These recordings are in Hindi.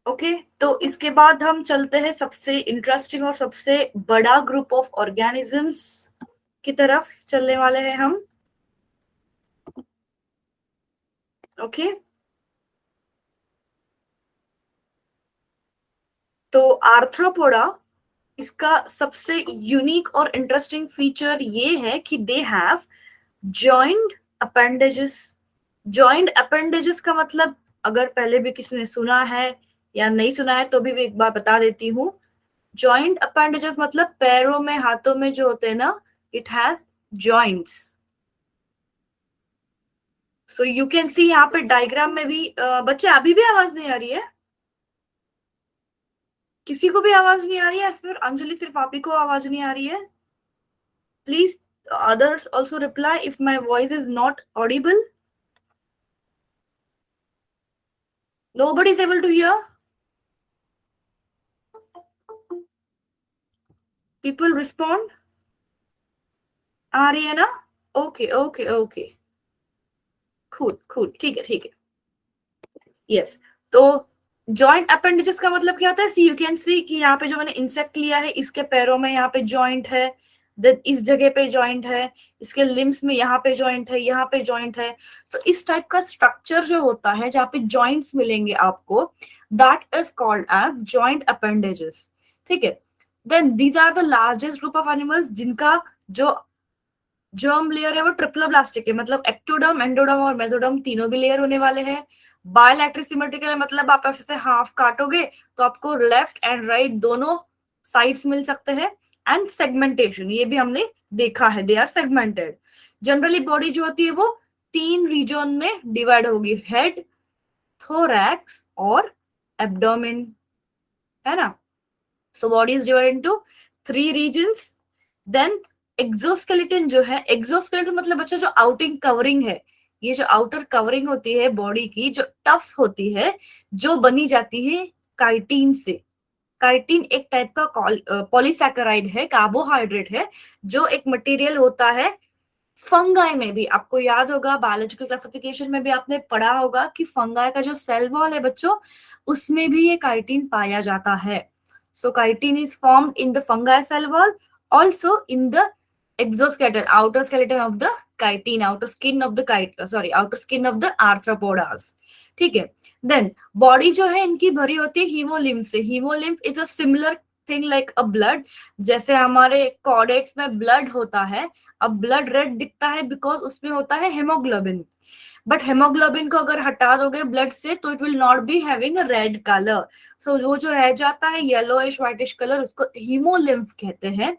ओके तो इसके बाद हम चलते हैं सबसे इंटरेस्टिंग और सबसे बड़ा ग्रुप ऑफ ऑर्गेनिजम्स की तरफ चलने वाले हैं हम। ओके तो आर्थ्रोपोडा, इसका सबसे यूनिक और इंटरेस्टिंग फीचर ये है कि they have joint appendages. Joint appendages का मतलब अगर पहले भी किसी ने सुना है या नहीं सुना है तो भी मैं एक बार बता देती हूँ। जॉइंट अपेंडेजेस मतलब पैरों में हाथों में जो होते हैं ना, it has joints. So you can सी यहाँ पे डायग्राम में भी बच्चे अभी भी आवाज नहीं आ रही है? किसी को भी आवाज नहीं आ रही है? फिर अंजलि सिर्फ आप ही को आवाज नहीं आ रही है? Please others also reply if my voice is not audible. Nobody is able to hear. People respond. आ रही है ना? Okay okay okay, cool cool, ठीक है ठीक है। यस तो जॉइंट अपेंडेजेस का मतलब क्या होता है? सी यू कैन सी कि यहाँ पे जो मैंने इंसेक्ट लिया है इसके पैरों में यहाँ पे जॉइंट है, देन इस जगह पे जॉइंट है, इसके लिम्स में यहाँ पे जॉइंट है, यहाँ पे जॉइंट है। सो इस टाइप का स्ट्रक्चर जो होता है जहाँ पे जॉइंट्स मिलेंगे आपको, that is called as joint appendages. ठीक है, then these are the largest group of animals जिनका जो जर्म लेयर है वो ट्रिप्लोब्लास्टिक है, मतलब एक्टोडर्म, एंडोडर्म और मेसोडर्म तीनों भी लेयर होने वाले हैं। बायलैटरल सिमेट्रिकल मतलब आप ऐसे हाफ काटोगे तो आपको लेफ्ट एंड राइट दोनों साइड्स मिल सकते हैं। एंड सेगमेंटेशन ये भी हमने देखा है, they are segmented. Generally body जो होती है वो 3 रीजन में डिवाइड होगी, हेड, थोरैक्स और एब्डोमेन, है ना। So body is divided into 3 regions. Then exoskeleton जो है, एक्सोस्केलेटन मतलब बच्चा जो आउटिंग कवरिंग है, ये जो आउटर कवरिंग होती है बॉडी की जो टफ होती है, जो बनी जाती है काइटिन से। काइटिन एक टाइप का पॉलीसैकेराइड है, कार्बोहाइड्रेट है, जो एक मटेरियल होता है। फंगाई में भी आपको याद होगा, बायोलॉजिकल क्लासिफिकेशन में भी आपने पढ़ा होगा कि फंगाई का जो सेल वॉल है बच्चों, उसमें भी ये काइटिन पाया जाता है। So chitin is formed in the fungi cell wall, also in the exoskeleton, outer skeleton of the chitin, outer skin of the outer skin of the arthropodas। ठीक है, देन बॉडी जो है इनकी भरी होती है हीमोलिम्फ से। Haemolymph is a similar thing like a blood, जैसे हमारे कॉर्डेट्स में ब्लड होता है। अब ब्लड रेड दिखता है बिकॉज उसमें होता है हेमोग्लोबिन, बट हेमोग्लोबिन को अगर हटा दोगे ब्लड से तो it will not be having a red colour. So वो जो रह जाता है येलोइश व्हाइटिश कलर, उसको हीमोलिम्फ कहते हैं।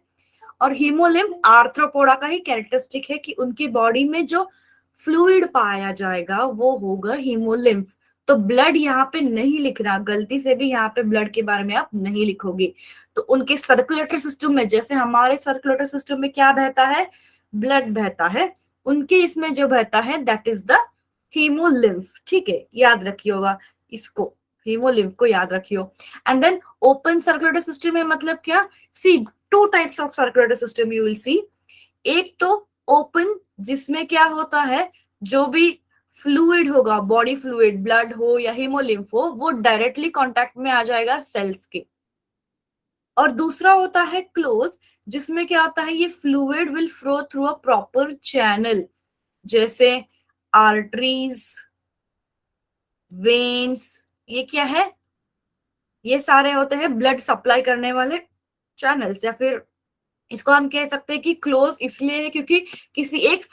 और हीमोलिम्फ आर्थ्रोपोडा का ही कैरेक्टरिस्टिक है कि उनकी बॉडी में जो फ्लूइड पाया जाएगा वो होगा हीमोलिम्फ। तो ब्लड यहाँ पे नहीं लिखना, गलती से भी यहाँ पे ब्लड के बारे में आप नहीं लिखोगे। तो उनके सर्कुलेटरी सिस्टम में, जैसे हमारे सर्कुलेटरी सिस्टम में क्या बहता है, ब्लड बहता है, उनके इसमें जो बहता है दैट इज द हीमोलिम्फ। ठीक है, याद रखिएगा इसको, हीमोलिम्फ को याद रखियो। And then open circulatory system है मतलब क्या? See two types of circulatory system you will see. एक तो ओपन, जिसमें क्या होता है, जो भी फ्लूइड होगा, बॉडी फ्लूइड, ब्लड हो या हीमोलिम्फ हो, वो डायरेक्टली कांटेक्ट में आ जाएगा सेल्स के। और दूसरा होता है क्लोज, जिसमें क्या होता है, ये fluid will flow through a proper channel, जैसे आर्टरीज, वेन्स, ये क्या है, ये सारे होते हैं ब्लड सप्लाई करने वाले चैनल्स। या फिर इसको हम कह सकते हैं कि क्लोज इसलिए है क्योंकि किसी एक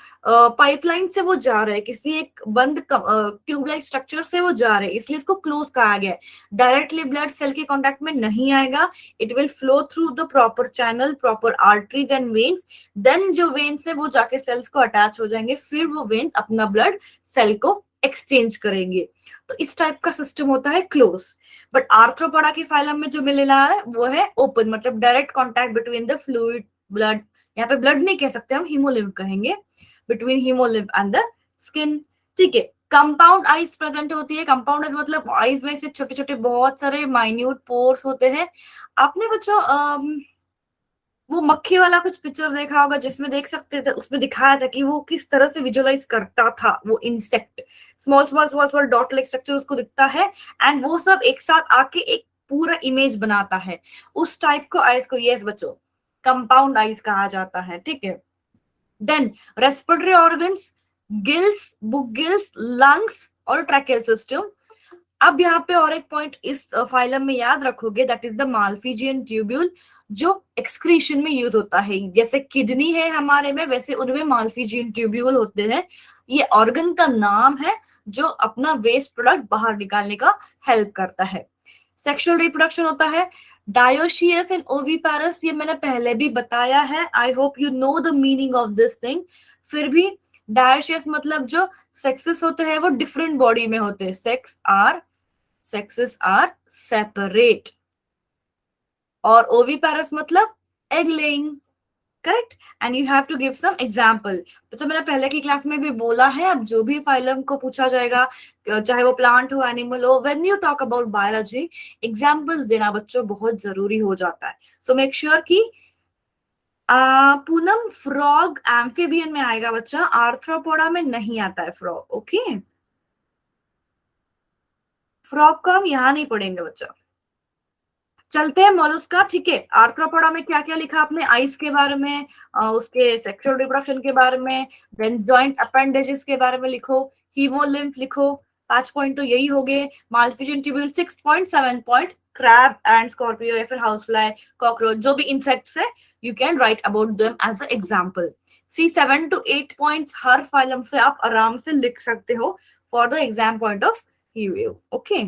पाइपलाइन से वो जा रहे हैं, किसी एक बंद ट्यूबलाइट स्ट्रक्चर से वो जा रहे हैं, इसलिए इसको क्लोज कहा गया है। डायरेक्टली ब्लड सेल के कांटेक्ट में नहीं आएगा, it will flow through the proper channel, proper arteries and veins. Then जो वेन्स है वो जाके सेल्स को अटैच हो जाएंगे, फिर वो वेन्स अपना ब्लड सेल को एक्सचेंज करेंगे। तो इस टाइप का सिस्टम होता है क्लोज। बट आर्थ्रोपोडा की फाइलम में जो मिलेला है वो है ओपन, मतलब direct contact between the fluid, blood, यहाँ पे ब्लड नहीं कह सकते हम, हीमोलिम्फ कहेंगे, between haemolymph and the skin. ठीक है, कंपाउंड आइज प्रेजेंट होती है। कंपाउंड आइज मतलब आइज में से छोटे छोटे बहुत सारे माइन्यूट पोर्स होते हैं। आपने बच्चों वो मक्खी वाला कुछ पिक्चर देखा होगा जिसमें देख सकते थे, उसमें दिखाया था कि वो किस तरह से विजुअलाइज करता था वो insect, small small small small dot like structure उसको दिखता है एंड वो सब एक साथ आके एक पूरा इमेज बनाता है। उस टाइप को आइज को, यस बच्चों, कंपाउंड आइज कहा जाता है, ठीक है। Then respiratory organs, gills, book gills, lungs और ट्रैकेल सिस्टम। अब यहाँ पे और एक पॉइंट इस फाइलम में याद रखोगे, that is the Malpighian tubule, जो एक्सक्रीशन में यूज होता है। जैसे किडनी है हमारे में, वैसे उनमें माल्फिजियन ट्यूब्यूल होते हैं। ये ऑर्गन का नाम है जो अपना वेस्ट प्रोडक्ट बाहर निकालने का हेल्प करता है। सेक्सुअल रिप्रोडक्शन होता है डायोशियस एंड ओविपारस, ये मैंने पहले भी बताया है, I hope you know the meaning of this thing. फिर भी डायोशियस मतलब जो सेक्सेस होते हैं वो डिफरेंट बॉडी में होते हैं, sexes are separate, और oviparous मतलब egg laying, correct. And you have to give some example. तो मैंने पहले की क्लास में भी बोला है, अब जो भी फाइलम को पूछा जाएगा, चाहे वो प्लांट हो एनिमल हो, when you talk about biology, examples देना बच्चों बहुत जरूरी हो जाता है। सो मेक श्योर कि पूनम, फ्रॉग एम्फीबियन में आएगा बच्चा, आर्थ्रोपोडा में नहीं आता है फ्रॉग, ओके। फ्रॉग को हम यहाँ नहीं पढ़ेंगे बच्चा। चलते हैं मोलस्का, ठीक है। आर्थ्रोपोडा में क्या क्या लिखा आपने, आइस के बारे में, उसके सेक्सुअल रिप्रोडक्शन के बारे में, देन जॉइंट अपेंडेजेस के बारे में लिखो, हीमोलिम्फ लिखो, 5 पॉइंट तो यही हो गए। Malpighian tubule 6 point, 7 point crab and scorpio या फिर हाउस फ्लाई, कॉकरोच, जो भी इंसेक्ट्स है, you can write about them as a example. See 7 to 8 points हर फाइलम से आप आराम से लिख सकते हो for the exam point of view, okay.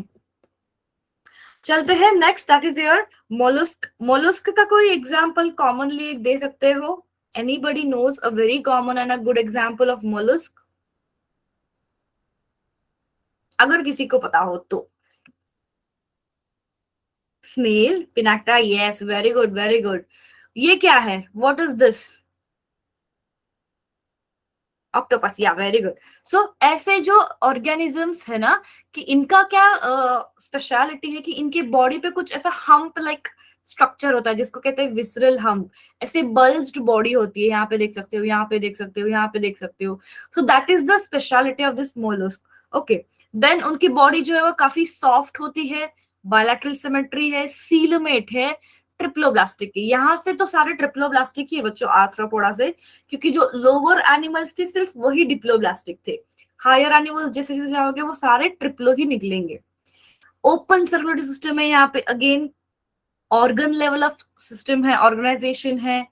चलते हैं next, that is your mollusc. Mollusc का कोई एग्जांपल कॉमनली दे सकते हो? Anybody knows a very common and a good example of mollusc, अगर किसी को पता हो तो? Snail, pinctada, yes, very good very good. ये क्या है, व्हाट इज दिस? ऑक्टोपस, या वेरी गुड। सो ऐसे जो ऑर्गेनिजम्स है ना, कि इनका क्या स्पेशलिटी है कि इनके बॉडी पे कुछ ऐसा हम्प लाइक स्ट्रक्चर होता है जिसको कहते हैं विसरल हम्प। ऐसे बल्ज्ड बॉडी होती है, यहाँ पे देख सकते हो, यहाँ पे देख सकते हो, यहाँ पे देख सकते हो। So that is the speciality of this mollusc, okay. Then उनकी बॉडी जो है वो काफी सॉफ्ट होती है, बायलैटरल सिमेट्री है, सीलोमेट है, ट्रिप्लोब्लास्टिक की। यहाँ से तो सारे ट्रिप्लोब्लास्टिक ही है बच्चों, आर्थ्रोपोडा से, क्योंकि जो लोअर एनिमल्स थे सिर्फ वही डिप्लोब्लास्टिक थे। हायर एनिमल्स जैसे जैसे जाओगे वो सारे ट्रिप्लो ही निकलेंगे। ओपन सर्कुलेटरी सिस्टम है यहाँ पे, again organ level of system है, ऑर्गेनाइजेशन है।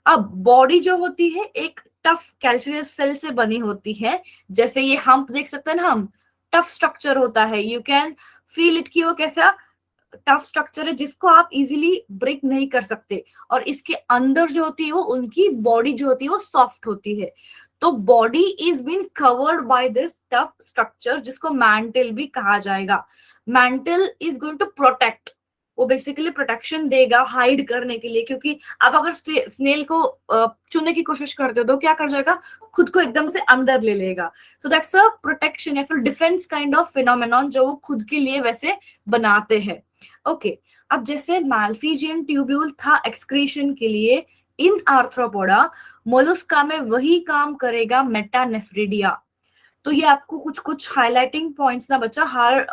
अब बॉडी जो होती है एक टफ कैल्शियस सेल से बनी होती है, जैसे ये हम्प देख सकते हैं ना हम, टफ स्ट्रक्चर होता है, यू कैन फील इट कि वो कैसा टफ स्ट्रक्चर है जिसको आप इजीली ब्रेक नहीं कर सकते। और इसके अंदर जो होती है वो उनकी बॉडी जो होती है वो सॉफ्ट होती है। तो body is been covered by this tough structure जिसको मैंटल भी कहा जाएगा। Mantle is going to protect, वो बेसिकली प्रोटेक्शन देगा हाइड करने के लिए, क्योंकि आप अगर स्नेल को छूने की कोशिश करते हो तो क्या कर जाएगा, खुद को एकदम से अंदर ले लेगा। तो दैट्स अ प्रोटेक्शन या फिर डिफेंस काइंड ऑफ फिनोमेनॉन जो वो खुद के लिए वैसे बनाते हैं, ओके। अब जैसे माल्फिजियन ट्यूब्यूल था एक्सक्रीशन के लिए इन आर्थ्रोपोडा, मोलस्का में वही काम करेगा मेटानेफ्रिडिया। तो ये आपको कुछ कुछ हाइलाइटिंग पॉइंट्स ना बच्चा हर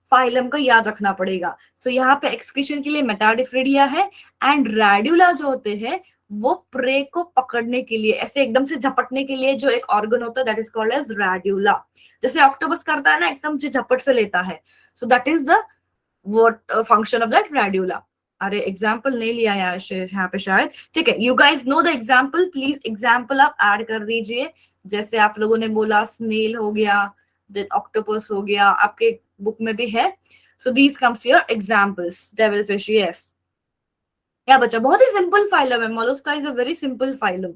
फाइलम का याद रखना पड़ेगा। सो यहाँ पे एक्सक्रीशन के लिए मेटानेफ्रिडिया है, एंड रेड्यूला जो होते हैं वो प्रे को पकड़ने के लिए, ऐसे एकदम से झपटने के लिए जो एक ऑर्गन होता है, that is called as radula. जैसे ऑक्टोपस करता है ना, एकदम से झपट से लेता है, so that is the what function of that radula। अरे एग्जाम्पल नहीं लिया यार यहाँ पे शायद, ठीक है। You guys know the example, please example आप ऐड कर दीजिए। जैसे आप लोगों ने बोला स्नेल हो गया, देन ऑक्टोपस हो गया, आपके बुक में भी है। So these comes your examples. Devil fish, yes. या बच्चा बहुत ही सिंपल फाइलम है, Mollusca is a very simple phylum.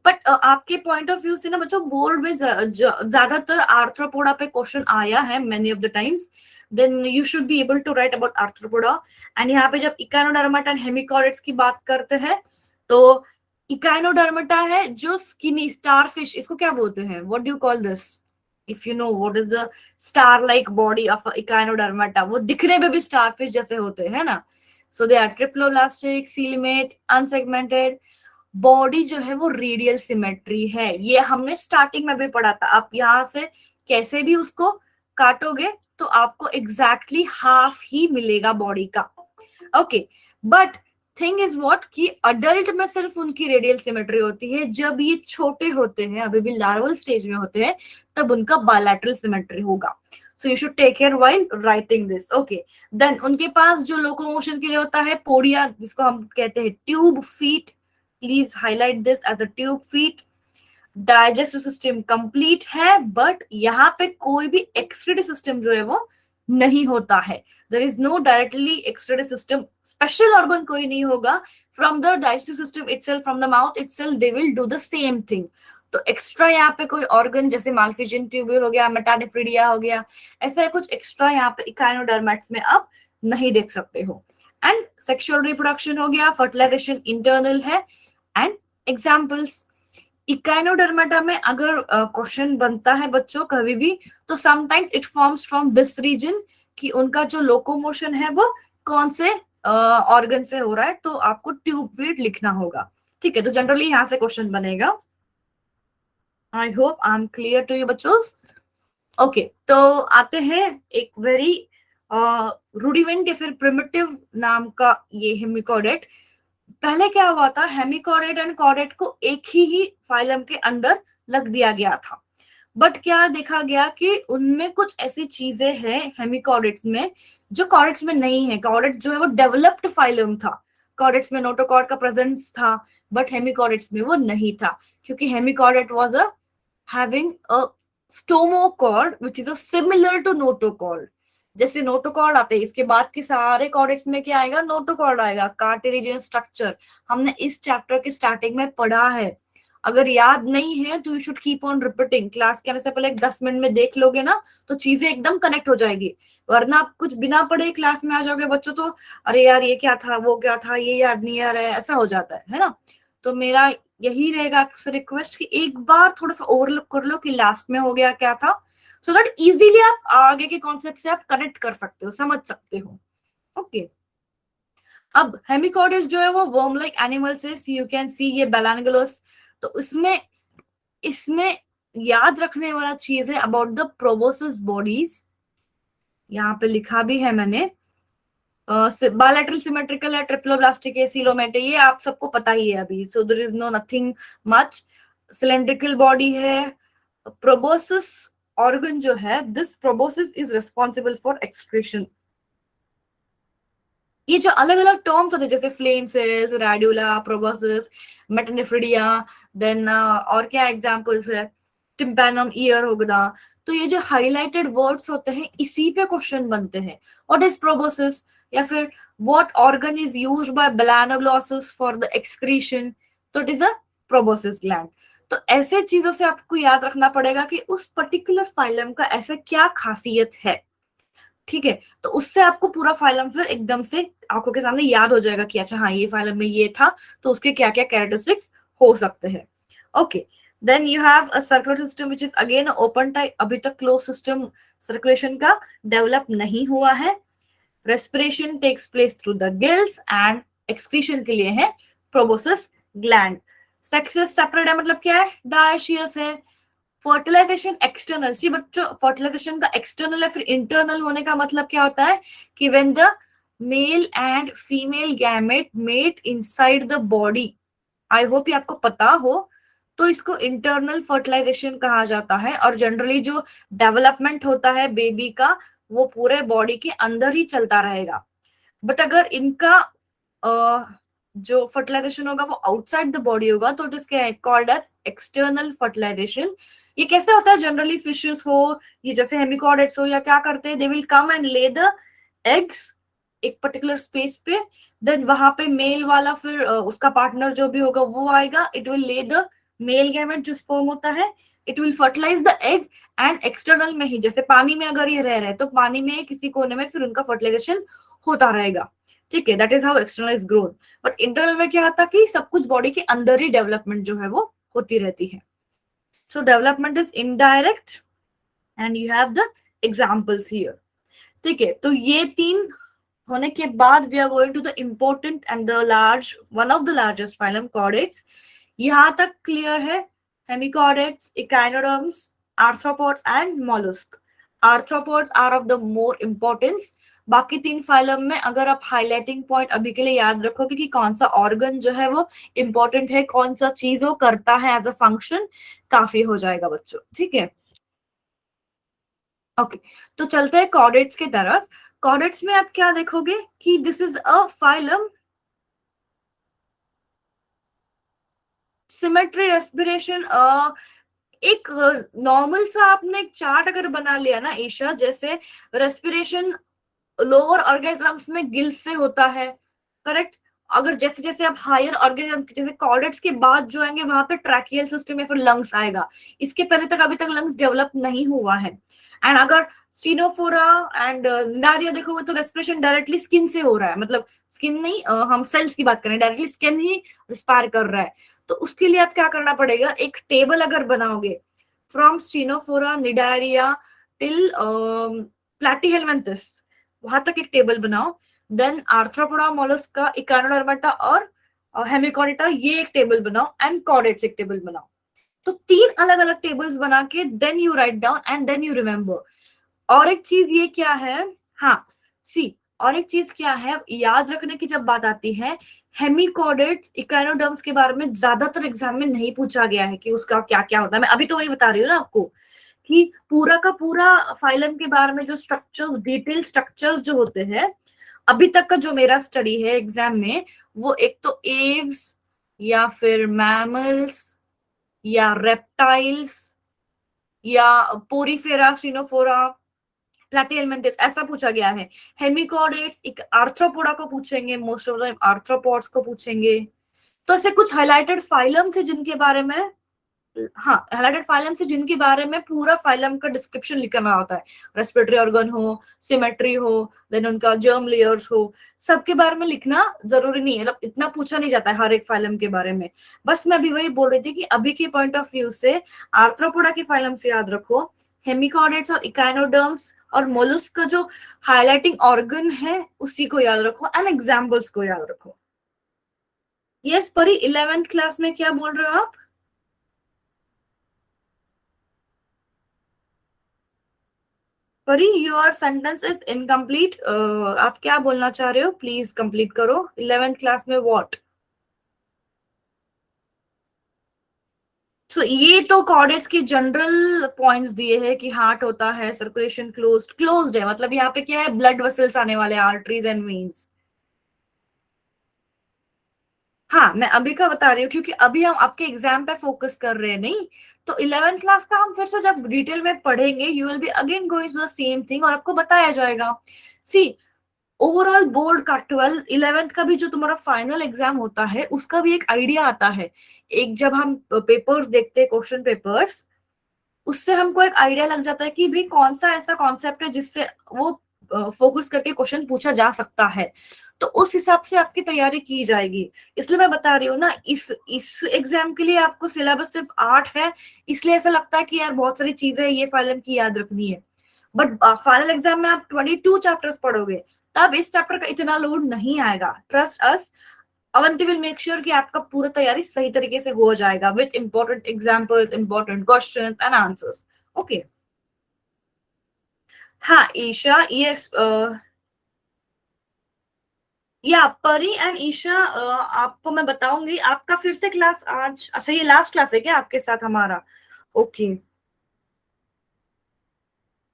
But आपके पॉइंट ऑफ व्यू से ना बच्चों बोर्ड में ज्यादातर आर्थ्रोपोडा पे क्वेश्चन आया है many of the times, then you should be able to write about arthropoda. And यहाँ पे जब इकाइनोडर्माटा एंड हेमिकॉरिड्स की बात करते हैं तो इकाइनोडर्माटा है जो स्किनी स्टारफिश, इसको क्या बोलते हैं, what do you call this? If you know what is the star like body of echinodermata, वो दिखने में भी स्टारफिश जैसे होते हैं ना, so they are triploblastic, coelomate, unsegmented. Body जो है वो रेडियल सिमेट्री है, ये हमने स्टार्टिंग में भी पढ़ा था। आप यहाँ से कैसे भी उसको काटोगे तो आपको एग्जैक्टली हाफ ही मिलेगा बॉडी का। Okay, but thing is what कि अडल्ट में सिर्फ उनकी रेडियल सिमेट्री होती है, जब ये छोटे होते हैं, अभी भी लार्वल स्टेज में होते हैं, तब उनका बायलैटरल सिमेट्री होगा। So you should take care while writing this. Okay, then उनके पास जो लोकोमोशन के लिए होता है पोडिया, जिसको हम कहते हैं tube feet, please highlight this as a tube feet. Digestive system complete है, बट यहाँ पे कोई भी एक्सक्रीटरी सिस्टम जो है वो नहीं होता है। There is no directly excretory system, special organ कोई नहीं होगा। From the digestive system itself, from the mouth itself, they will do the same thing. तो एक्स्ट्रा यहाँ पे कोई ऑर्गन जैसे मालफिजियन ट्यूब्यूल हो गया, मेटानेफ्रिडिया हो गया, ऐसा कुछ एक्स्ट्रा यहाँ पे इकाइनोडर्मेट्स में आप नहीं देख सकते हो। एंड सेक्सुअल रिप्रोडक्शन हो गया, फर्टिलाइजेशन इंटरनल है। एंड एग्जाम्पल्स, इकाइनोडर्मेटा में अगर क्वेश्चन बनता है बच्चों कभी भी, तो sometimes it forms from this region, कि उनका जो लोकोमोशन है वो कौन से ऑर्गन से हो रहा है, तो आपको ट्यूब फीट लिखना होगा। ठीक है, तो जनरली यहाँ से क्वेश्चन बनेगा। I hope I am clear to you बच्चों। ओके, तो आते हैं एक वेरी रूडिमेंट या फिर प्रिमिटिव नाम का ये हेमिकॉर्डेट। पहले क्या हुआ था, हेमिकॉर्डेट एंड कॉर्डेट को एक ही फाइलम के अंदर लग दिया गया था, बट क्या देखा गया कि उनमें कुछ ऐसी चीजें हैं हेमिकॉर्डेट्स में जो कॉर्डेट्स में नहीं है। कॉर्डेट जो है वो डेवलप्ड फाइलम था, कॉर्डेट्स में नोटोकॉर्ड का प्रेजेंस था, बट हेमिकॉर्डेट्स में वो नहीं था, क्योंकि hemichordate was a having a stomochord which is a similar to notochord. जैसे नोटोकॉर्ड आते हैं, इसके बाद के सारे कॉर्डेट्स में क्या आएगा, नोटोकॉर्ड आएगा। कार्टिलेजिनस स्ट्रक्चर हमने इस चैप्टर के स्टार्टिंग में पढ़ा है, अगर याद नहीं है तो you should keep on repeating. Class के आने से पहले 10 मिनट में देख लोगे ना तो चीजें एकदम कनेक्ट हो जाएगी, वरना आप कुछ बिना पढ़े क्लास में आ जाओगे बच्चों, तो अरे यार ये क्या था, वो क्या था, ये याद नहीं आ रहा है, ऐसा हो जाता है ना। तो मेरा यही रहेगा आपसे रिक्वेस्ट कि एक बार थोड़ा सा ओवरलुक कर लो कि लास्ट में हो गया क्या था, सो दैट इजीली आप आगे के कॉन्सेप्ट से आप कनेक्ट कर सकते हो, समझ सकते हो। ओके, अब हेमिकॉर्डेट्स जो है वो वर्म लाइक एनिमल से, यू कैन सी ये बेलानिगुलस। तो इसमें इसमें याद रखने वाला चीज है अबाउट द प्रोबोसिस बॉडीज, यहाँ पे लिखा भी है मैंने। बायलैटरल सिमेट्रिकल है, ट्रिप्लोब्लास्टिक है, सीलोमेट है, ये आप सबको पता ही है अभी, so there is no nothing much. Cylindrical body है। प्रोबोसिस ऑर्गन जो है, this proboscis is responsible for excretion. ये जो अलग अलग टर्म्स होते हैं जैसे flame cells, radula, proboscis, metanephridia, then और क्या एग्जांपल्स है, टिम्पैनम ईयर हो गया। तो ये जो हाइलाइटेड वर्ड्स होते हैं इसी पे क्वेश्चन बनते हैं। व्हाट इज प्रोबोसिस, या फिर what organ is used by balanoglossus for the excretion, तो it is a proboscis gland. तो ऐसे चीजों से आपको याद रखना पड़ेगा कि उस पर्टिकुलर फाइलम का ऐसा क्या खासियत है। ठीक है, तो उससे आपको पूरा फाइलम फिर एकदम से आंखों के सामने याद हो जाएगा कि अच्छा हाँ ये फाइलम में ये था, तो उसके क्या क्या कैरेक्टरिस्टिक्स हो सकते हैं। Okay, then you have a circular system which is again open type, अभी तक क्लोज सिस्टम सर्कुलेशन का डेवलप नहीं हुआ है। Respiration takes place through the gills and excretion के लिए है प्रोबोसिस ग्लैंड। सेक्सेस सेपरेट है, मतलब क्या है, डायशियस है। फर्टिलाइजेशन एक्सटर्नल, सी बच्चों फर्टिलाइजेशन का एक्सटर्नल है, फिर इंटरनल होने का मतलब क्या होता है कि when the male and female gamete mate inside the body, I hope ये आपको पता हो, तो इसको इंटरनल फर्टिलाइजेशन कहा जाता है। और जनरली जो डेवलपमेंट होता है बेबी का वो पूरे बॉडी के अंदर ही चलता रहेगा। बट अगर इनका जो फर्टिलाइजेशन होगा वो आउटसाइड द बॉडी होगा तो it is called as external fertilization. ये कैसे होता है, जनरली फिशेस हो, ये जैसे हेमिकॉर्डेट्स हो, या क्या करते हैं, दे विल कम एंड ले द एग्स एक पर्टिकुलर स्पेस पे, देन वहां पे मेल वाला फिर उसका पार्टनर जो भी होगा वो आएगा, it will lay the male gamete जो स्पर्म होता है, it will fertilize the egg, and external में ही जैसे पानी में अगर ये रह रहे हैं तो पानी में किसी कोने में फिर उनका फर्टिलाइजेशन होता रहेगा। ठीक है, that is how external is grown. But internal में क्या होता है कि सब कुछ बॉडी के अंदर ही डेवलपमेंट जो है वो होती रहती है। So development is indirect and you have the examples here. ठीक है, तो ये तीन होने के बाद we are going to the important and the large one of the largest phylum chordates. यहाँ तक क्लियर है? Hemichordates, echinoderms, arthropods and mollusc. Arthropods are of the more importance. बाकी तीन फाइलम में अगर आप हाईलाइटिंग पॉइंट अभी के लिए याद रखोगे कि कौन सा ऑर्गन जो है वो इम्पोर्टेंट है, कौन सा चीज वो करता है एज अ फंक्शन, काफी हो जाएगा बच्चों। ठीक है, ओके। तो चलते हैं कॉर्डेट्स की तरफ। कॉर्डेट्स में आप क्या देखोगे कि this is a phylum, symmetry, respiration. एक नॉर्मल सा आपने एक चार्ट अगर बना लिया ना ईशा, जैसे रेस्पिरेशन लोअर ऑर्गेनिजम्स में गिल्स से होता है, करेक्ट। अगर जैसे जैसे आप हायर ऑर्गेनिजम्स जैसे कॉर्डेट्स के बाद जो आएंगे वहां पे ट्रैकियल सिस्टम या फिर लंग्स आएगा। इसके पहले तक अभी तक लंग्स डेवलप नहीं हुआ है। एंड अगर स्टीनोफोरा एंड निडारिया देखोगे तो रेस्पिरेशन डायरेक्टली स्किन से हो रहा है, मतलब स्किन नहीं, हम सेल्स की बात करें, डायरेक्टली स्किन ही रिस्पायर कर रहा है। तो उसके लिए आप क्या करना पड़ेगा, एक टेबल अगर बनाओगे फ्रॉम स्टीनोफोरा, निडारिया टिल प्लैटीहेलमिन्थस, वहां तक एक टेबल बनाओ। देन आर्थ्रोपोडा, मोलस्का, इकानोडर्माटा और हेमिकॉर्डेटा, ये एक टेबल बनाओ। एंड कॉर्डेट्स एक टेबल बनाओ। तो तीन अलग अलग टेबल्स बना के then you write down and then you remember. और एक चीज ये क्या है, हाँ सी, और एक चीज क्या है याद रखने की जब बात आती है, हेमिकॉर्डेट्स, इकाइनोडर्म्स के बारे में ज्यादातर एग्जाम में नहीं पूछा गया है कि उसका क्या क्या होता है। मैं अभी तो वही बता रही हूँ ना आपको कि पूरा का पूरा फाइलम के बारे में जो स्ट्रक्चर्स, डिटेल स्ट्रक्चर्स जो होते हैं, अभी तक का जो मेरा स्टडी है एग्जाम में, वो एक तो एव्स या फिर मैमल्स या रेप्टाइल्स या पोरीफेरा, सिनोफोरा, प्लैटीहेलमिन्थस ऐसा पूछा गया है। हेमिकॉर्डेट्स एक आर्थ्रोपोडा को पूछेंगे, मोस्ट ऑफ द आर्थ्रोपोड्स को पूछेंगे। तो ऐसे कुछ हाइलाइटेड फाइलम्स है जिनके बारे में, हाँ हाइलाइटेड फाइलम से जिनके बारे में पूरा फाइलम का डिस्क्रिप्शन लिखना होता है। रेस्पिरेटरी ऑर्गन हो, सिमेट्री हो, देन उनका जर्म लेयर्स हो, सबके बारे में लिखना जरूरी नहीं है, मतलब इतना पूछा नहीं जाता है हर एक फाइलम के बारे में। बस मैं अभी वही बोल रही थी कि अभी के पॉइंट ऑफ व्यू से आर्थ्रोपोडा के फाइलम से याद रखो, हेमिकॉर्डेट्स और इकाइनोडर्म्स और मोलस्क का जो हाईलाइटिंग ऑर्गन है उसी को याद रखो एंड एग्जाम्पल्स को याद रखो। यस परी, 11th क्लास में क्या बोल रहे हो आप? परी योर सेंटेंस इज इनकम्प्लीट। आप क्या बोलना चाह रहे हो, प्लीज कंप्लीट करो। 11th क्लास में व्हाट? तो ये तो कॉर्डेट्स के जनरल पॉइंट्स दिए हैं कि हार्ट होता है, सर्कुलेशन क्लोज्ड, क्लोज्ड है मतलब यहाँ पे क्या है, ब्लड वेसल्स आने वाले, आर्टरीज एंड वेन्स। हाँ मैं अभी का बता रही हूँ क्योंकि अभी हम आपके एग्जाम पे फोकस कर रहे हैं, नहीं तो 11th क्लास का हम फिर से जब डिटेल में पढ़ेंगे you will be again going to the same thing और आपको बताया जाएगा। सी, ओवरऑल बोर्ड का 12th 11th का भी जो तुम्हारा फाइनल एग्जाम होता है उसका भी एक आइडिया आता है। एक जब हम पेपर्स देखते हैं, क्वेश्चन पेपर्स, उससे हमको एक आइडिया लग जाता है कि भाई कौन सा ऐसा कॉन्सेप्ट है जिससे वो फोकस करके क्वेश्चन पूछा जा सकता है। तो उस हिसाब से आपकी तैयारी की जाएगी। इसलिए मैं बता रही हूँ ना, इस एग्जाम के लिए आपको सिलेबस सिर्फ 8 है, इसलिए ऐसा लगता है कि यार बहुत सारी चीजें ये फाइनल की याद रखनी है। बट फाइनल एग्जाम में आप 22 चैप्टर्स पढ़ोगे, तब इस चैप्टर का इतना लोड नहीं आएगा। Trust us, Avanti will make sure कि आपका पूरा तैयारी सही तरीके से हो जाएगा with important examples, important questions and answers. Okay. हाँ ईशा, यस, या परी एंड ईशा, आपको मैं बताऊंगी। आपका फिर से क्लास आज, अच्छा ये लास्ट क्लास है क्या आपके साथ हमारा? ओके,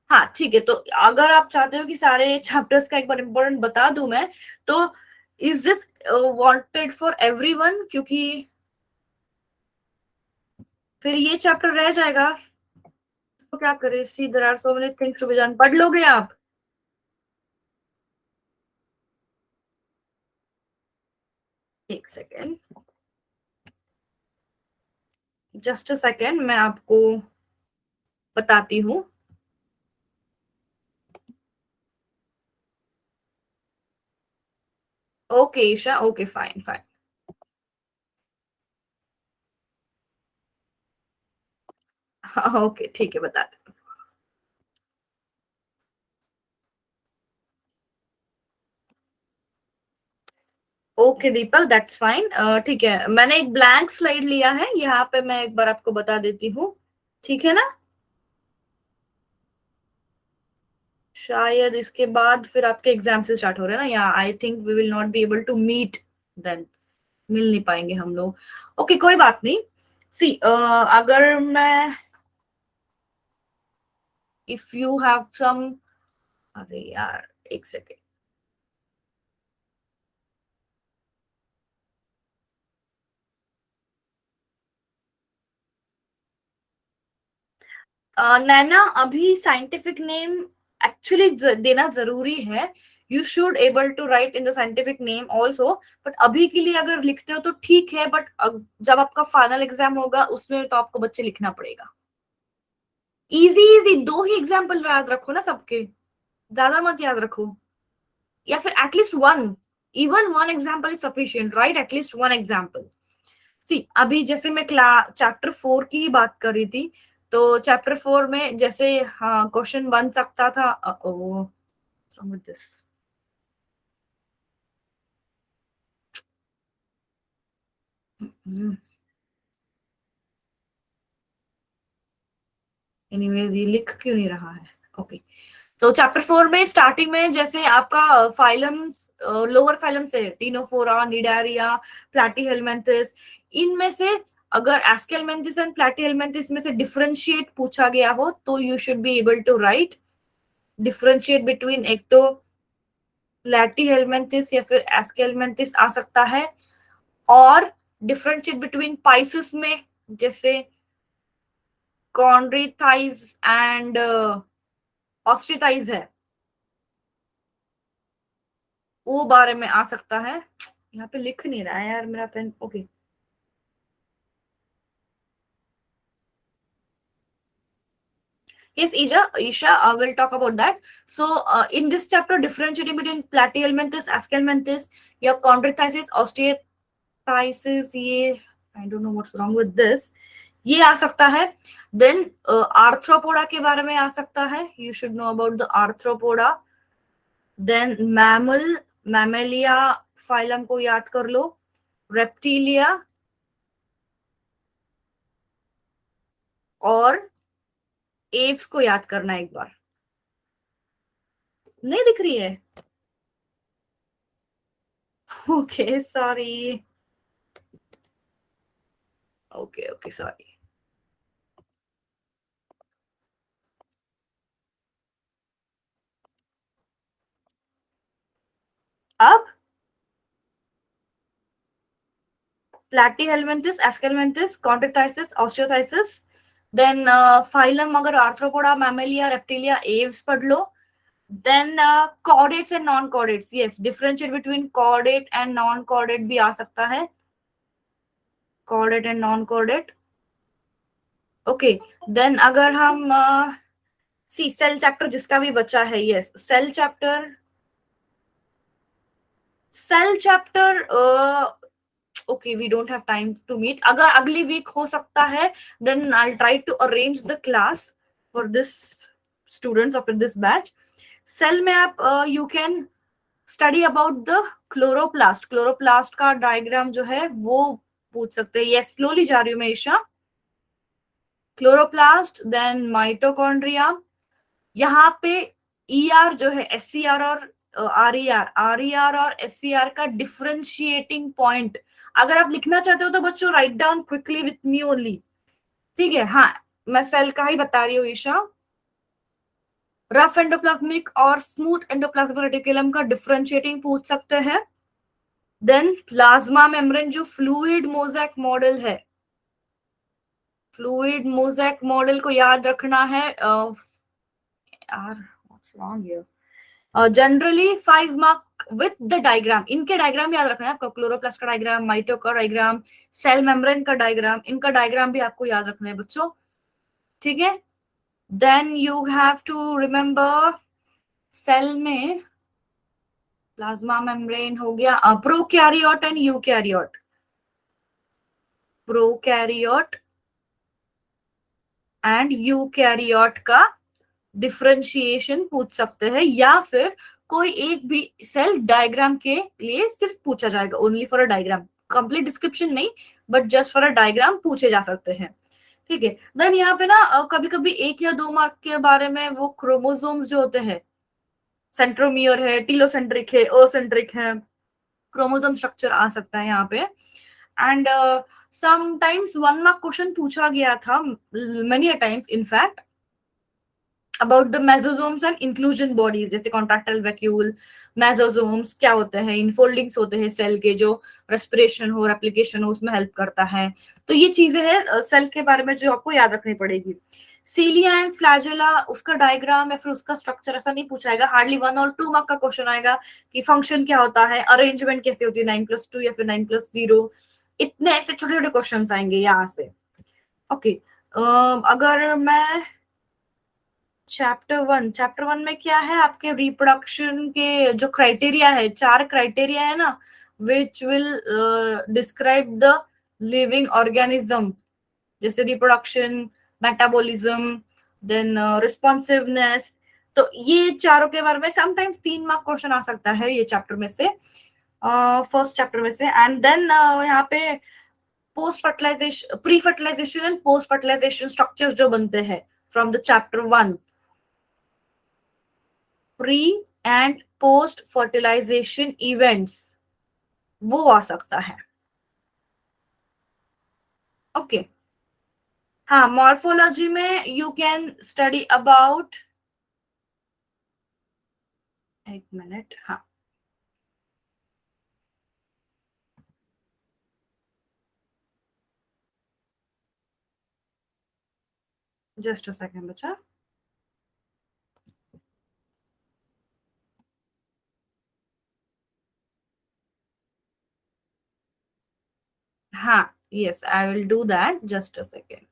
हाँ ठीक है। तो अगर आप चाहते हो कि सारे चैप्टर्स का एक बार इम्पोर्टेंट बता दूं मैं, तो is this wanted for everyone, क्योंकि फिर ये चैप्टर रह जाएगा। तो क्या करें, see there are so many things to be done. पढ़ लोगे आप? एक सेकेंड, जस्ट अ सेकेंड, मैं आपको बताती हूँ। Okay Isha, okay fine fine. हाँ ओके ठीक है, बताते हैं। Okay Deepak, that's fine. ठीक है, मैंने एक ब्लैंक स्लाइड लिया है यहाँ पे, मैं एक बार आपको बता देती हूँ, ठीक है ना। शायद इसके बाद फिर आपके एग्जाम से स्टार्ट हो रहे हैं ना, या I think we will not be able to meet then, मिल नहीं पाएंगे हम लोग। ओके कोई बात नहीं। सी अगर मैं, इफ यू हैव सम, अरे यार एक सेकेंड। नैना, अभी साइंटिफिक नेम एक्चुअली देना जरूरी है। You should able to write in the scientific name also, but अभी के लिए अगर लिखते हो तो ठीक है, बट जब आपका फाइनल एग्जाम होगा उसमें तो आपको बच्चे लिखना पड़ेगा। इजी इजी दो ही एग्जाम्पल याद रखो ना सबके, ज्यादा मत याद रखो, या फिर at least one, even one example is sufficient, right, at least one example. See अभी जैसे मैं क्लास चैप्टर 4 की ही बात कर रही थी, तो चैप्टर 4 में जैसे हाँ क्वेश्चन बन सकता था, ओ दिस, एनीवेज ये लिख क्यों नहीं रहा है। ओके, तो चैप्टर 4 में स्टार्टिंग में जैसे आपका फाइलम्स, लोअर फाइलम्स है, टीनोफोरा, निडारिया, प्लैटीहेलमिन्थस, इनमें से अगर एस्केलमेंथिस एंड प्लैटीहेलमिन्थस में से डिफरेंशिएट पूछा गया हो तो you should be able to write differentiate between, एक तो प्लैटीहेलमिन्थस या फिर एस्केलमेंथिस आ सकता है, और डिफरेंशिएट बिटवीन पाइसिस में जैसे कॉन्ड्रीथाइज एंड ऑस्ट्रीथाइज है, वो बारे में आ सकता है। यहाँ पे लिख नहीं रहा है यार मेरा pen. Okay, yes Isha, we'll talk about that. So in this chapter, differentiating between platyhelminthes, aschelminthes, your chondrochysis, osteoarthritis, ये I don't know what's wrong with this, ये आ सकता है। देन आर्थ्रोपोडा के बारे में आ सकता है, you should know about the arthropoda. Then mammal, mammalia phylum को याद कर लो, रेप्टिलिया, और एव्स को याद करना एक बार। नहीं दिख रही है, okay sorry, okay okay sorry. अब platyhelminthes, aschelminthes, chondrichthyes, osteichthyes, then phylum अगर आर्थ्रोपोडा, मैमेलिया, रेप्टिलिया, एव्स पढ़ लो। Then chordates and non chordates, yes, differentiate between chordate and non chordate भी आ सकता है, chordate and non chordate. Okay, then अगर हम सी सेल चैप्टर जिसका भी बचा है, yes cell chapter, cell chapter okay we don't have time to meet, अगर अगली वीक हो सकता है then I try to arrange the class for this students of this batch. Cell में आप you can study about the chloroplast, chloroplast का डायग्राम जो है वो पूछ सकते हैं। यस स्लोली जा रही हूँ मैं ईशा। क्लोरोप्लास्ट, देन माइटोकॉन्ड्रिया, यहाँ पे ईआर जो है, एससीआर और आरईआर, आरईआर और एससीआर का डिफरेंशिएटिंग पॉइंट अगर आप लिखना चाहते हो तो बच्चों write down quickly with me only, ठीक है। हाँ, मैं सेल का ही बता रही हूँ ईशा। रफ एंडोप्लाज्मिक और स्मूथ एंडोप्लाज्मिक रेटिकुलम का डिफरेंशिएटिंग पूछ सकते हैं। देन प्लाज्मा मेम्ब्रेन जो फ्लूइड मोज़ेक मॉडल है, फ्लूइड मोज़ेक मॉडल को याद रखना है। यार what's wrong here, generally 5 mark with the diagram, इनके डायग्राम याद रखना है आपको, क्लोरोप्लास्ट का डायग्राम, माइटो का डायग्राम, सेल मेम्ब्रेन का डायग्राम, इनका डायग्राम भी आपको याद रखना है बच्चों, ठीक है। Then you have to remember cell में प्लाज्मा मेम्ब्रेन हो गया, prokaryote and eukaryote, prokaryote and eukaryote का डिफरेंशिएशन पूछ सकते हैं, या फिर कोई एक भी सेल डायग्राम के लिए सिर्फ पूछा जाएगा, only for a diagram, complete description नहीं, but just for a diagram पूछे जा सकते हैं। ठीक है, देन यहाँ पे ना कभी कभी 1 या 2 मार्क के बारे में वो क्रोमोसोम्स जो होते हैं, सेंट्रोमियर है, टीलोसेंट्रिक है, ओसेंट्रिक है, क्रोमोसोम स्ट्रक्चर आ सकता है यहाँ पे। एंड समटाइम्स 1 मार्क क्वेश्चन पूछा गया था, many a times in fact, about the मेसोसोम्स and inclusion bodies, जैसे कॉन्ट्रैक्टाइल वैक्यूल, मेसोसोम्स क्या होते हैं, इनफोल्डिंग्स होते हैं सेल के, जो रेस्पिरेशन हो, रेप्लिकेशन हो, उसमें हेल्प करता है। तो ये चीजें हैं सेल के बारे में जो आपको याद रखनी पड़ेगी। सीलिया एंड फ्लैजेला, उसका डायग्राम या फिर उसका स्ट्रक्चर ऐसा नहीं पूछाएगा, हार्डली 1 और 2 मार्क का क्वेश्चन आएगा कि फंक्शन क्या होता है, अरेंजमेंट कैसे होती है, 9+2 या फिर 9+0, इतने ऐसे छोटे छोटे क्वेश्चन आएंगे यहाँ से। ओके, अगर मैं चैप्टर 1 में क्या है, आपके रिप्रोडक्शन के जो क्राइटेरिया है, 4 क्राइटेरिया है ना, which will describe the living organism, जैसे रिप्रोडक्शन, मेटाबॉलिज्म, देन रिस्पॉन्सिवनेस। तो ये चारों के बारे में समटाइम्स 3 मार्क क्वेश्चन आ सकता है ये चैप्टर में से, फर्स्ट चैप्टर में से। एंड देन यहाँ पे post fertilization, pre fertilization and post fertilization structures जो बनते हैं from the chapter 1, pre and post fertilization events, वो आ सकता है। ओके हाँ, मॉर्फोलॉजी में यू कैन स्टडी अबाउट, एक मिनट, हाँ जस्ट अ सेकंड बच्चा। हाँ yes, I will do that, just a second.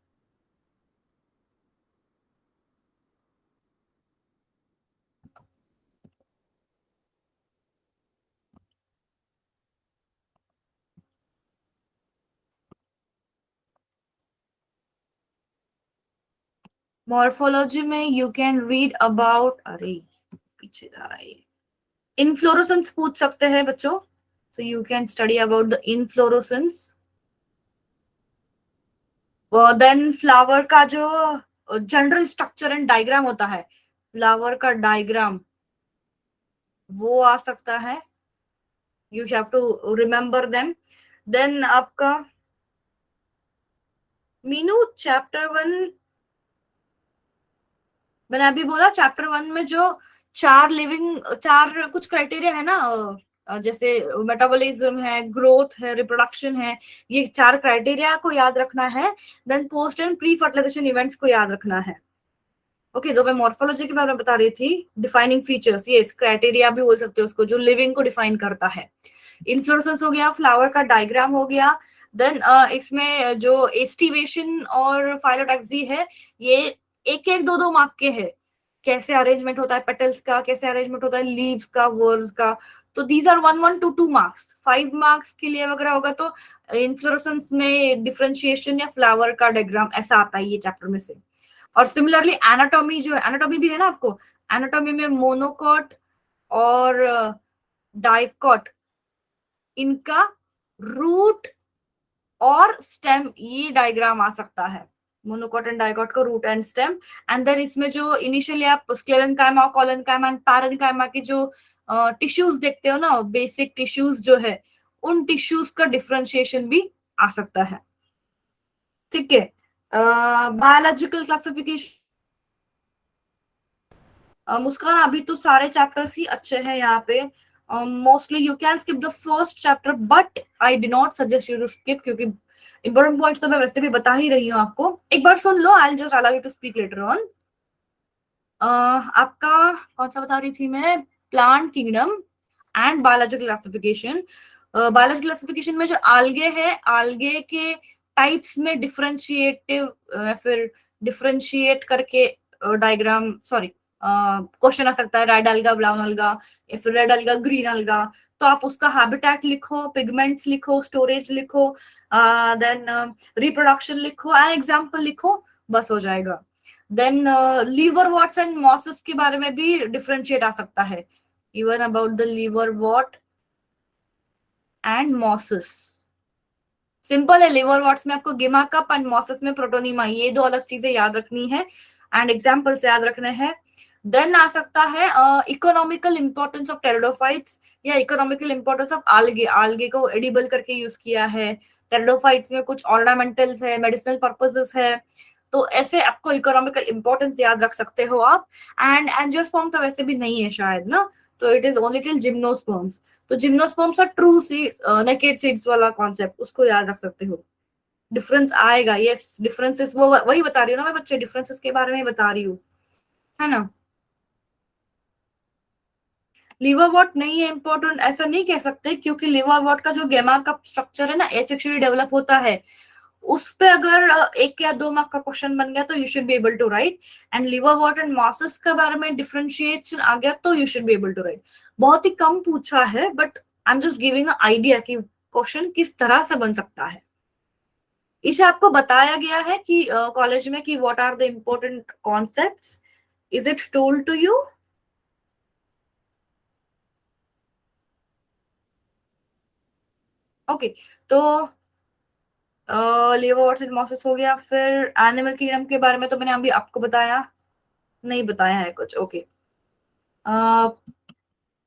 Morphology में यू कैन रीड अबाउट, अरे पीछे जा रहा है ये, इनफ्लोरोसेंस पूछ सकते हैं बच्चों, so you can study about the inflorescence. Then flower का जो जनरल स्ट्रक्चर एंड डायग्राम होता है, फ्लावर का डायग्राम वो आ सकता है, you have to remember them. Then आपका मीनू चैप्टर 1, मैंने अभी बोला चैप्टर 1 में जो 4 कुछ क्राइटेरिया है ना, जैसे मेटाबॉलिज्म है, ग्रोथ है, रिप्रोडक्शन है, ये 4 क्राइटेरिया को याद रखना है। Then post and pre fertilization events को याद रखना है। ओके, तो मैं मॉर्फोलॉजी के बारे में बता रही थी, डिफाइनिंग फीचर्स, ये क्राइटेरिया भी बोल सकते हो उसको, जो लिविंग को डिफाइन करता है। इन्फ्लोरेसेंस हो गया, फ्लावर का डायग्राम हो गया, देन इसमें जो एस्टिवेशन और फाइलोटैक्सी है, ये 1-1, 2-2 मार्क के है, कैसे अरेंजमेंट होता है पेटल्स का, कैसे अरेंजमेंट होता है लीव्स का, वर्ड्स का, तो these are 1-1 to 2 marks. 5 marks के लिए वगैरह होगा तो इन्फ्लोरेसेंस में डिफरेंशिएशन या फ्लावर का डायग्राम ऐसा आता है ये चैप्टर में से। और सिमिलरली एनाटॉमी जो है, एनाटॉमी भी है ना आपको, एनाटॉमी में मोनोकॉट और डाइकॉट, इनका रूट और स्टेम, ये डायग्राम आ सकता है, मोनोकॉट एंड डाइकॉट का root and stem. And then इसमें जो इनिशियली आप स्क्लेरेन्काइमा, कोलेन्काइमा एंड पैरेन्काइमा के जो टिश्यूज देखते हो ना, बेसिक टिश्यूज जो है, उन टिश्यूज का डिफरेंशिएशन भी आ सकता है। ठीक है, बायोलॉजिकल क्लासिफिकेशन, मुस्कान अभी तो सारे चैप्टर्स ही अच्छे हैं यहाँ पे, mostly you can skip the first chapter, but I do not suggest you to skip, क्योंकि इंपॉर्टेंट पॉइंट्स तो मैं वैसे भी बता ही रही हूँ आपको, एक बार सुन लो, I will just allow you to speak later on. आपका कौन सा बता रही थी मैं, plant kingdom and biological classification. Biological classification में जो आल्गे है, आल्गे के टाइप्स में डिफरेंशिएटिव फिर डिफरेंशिएट करके डायग्राम, सॉरी क्वेश्चन आ सकता है, रेड अलगा, ब्राउन अलगा, या फिर रेड अलगा, ग्रीन अलगा, तो आप उसका हैबिटेट लिखो, पिगमेंट्स लिखो, स्टोरेज लिखो, देन रिप्रोडक्शन लिखो एंड एग्जाम्पल लिखो, बस हो जाएगा। Then liverworts and mosses के बारे में भी डिफरेंशिएट आ सकता है, even about the liverwort and mosses. Simple है, लिवर वॉट्स में आपको गिमा कप एंड मॉसेस में प्रोटोनीमा, ये दो अलग चीजें याद रखनी है एंड एग्जाम्पल्स याद रखने हैं। देन आ सकता है इकोनॉमिकल इंपॉर्टेंस ऑफ टेरिडोफाइट्स या इकोनॉमिकल इंपॉर्टेंस ऑफ आल्गे, आल्गे को एडिबल करके यूज किया है। टेरिडोफाइट्स में कुछ ऑर्नामेंटल्स है, मेडिसिनल पर्पसेस है, तो ऐसे आपको इकोनॉमिकल इंपॉर्टेंस याद रख सकते हो आप। एंड एंजियोस्पर्म तो वैसे भी नहीं है शायद ना, तो it is only till gymnosperms. तो जिम्नोस्पर्म्स और ट्रू सीड्स, नेकेड सीड्स वाला कॉन्सेप्ट, उसको याद रख सकते हो। डिफरेंस आएगा, यस डिफरेंसेस वो वही बता रही हूँ ना मैं बच्चे, डिफरेंसेस के बारे में बता रही हूँ, है ना। लिवर वॉट नहीं है इंपॉर्टेंट ऐसा नहीं कह सकते, क्योंकि लिवर वॉट का जो गेमा का स्ट्रक्चर है ना, एसेक्सुअली डेवलप होता है। उस पे अगर 1 या 2 मार्क का क्वेश्चन बन गया तो you should be able to write. And liverwort and mosses के बारे में डिफरेंशिएशन आ गया तो you should be able to write. बहुत ही कम पूछा है, but I am just giving a idea कि क्वेश्चन किस तरह से बन सकता है। इसे आपको बताया गया है कि कॉलेज में कि what are the important concepts, is it told to you? Okay, तो लिवर वॉट्स एंड मॉसेस हो गया। फिर एनिमल किंगडम के बारे में तो मैंने अभी आपको बताया, नहीं बताया है कुछ। ओके,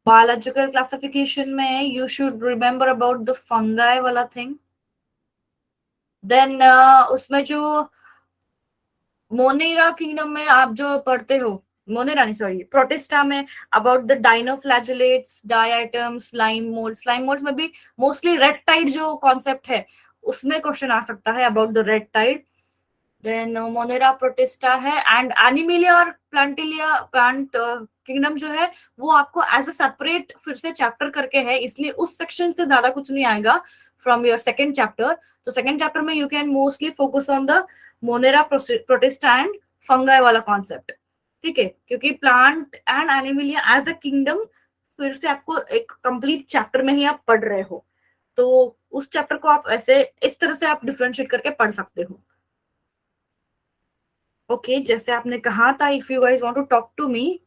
बायोलॉजिकल क्लासिफिकेशन में you should remember about the fungi वाला थिंग। देन उसमें जो मोनेरा किंगडम में आप जो पढ़ते हो, मोनेरा नहीं सॉरी प्रोटिस्टा में, about the dinoflagellates, diatom, slime mould. Slime mould में भी मोस्टली रेड टाइड जो कॉन्सेप्ट है उसमें क्वेश्चन आ सकता है about the red tide. Then monera protista है। एंड एनिमिलिया और प्लांटिलिया, प्लांट किंगडम जो है वो आपको एज अ सेपरेट फिर से चैप्टर करके है, इसलिए उस सेक्शन से ज्यादा कुछ नहीं आएगा फ्रॉम योर सेकंड चैप्टर। तो सेकंड चैप्टर में you can mostly focus on the monera protista and fungi वाला कॉन्सेप्ट, ठीक है, क्योंकि plant and animalia as a kingdom फिर से आपको एक कंप्लीट चैप्टर में ही आप पढ़ रहे हो, तो उस चैप्टर को आप ऐसे इस तरह से आप डिफरेंशिएट करके पढ़ सकते हो। ओके, जैसे आपने कहा था, if you guys want to talk to me,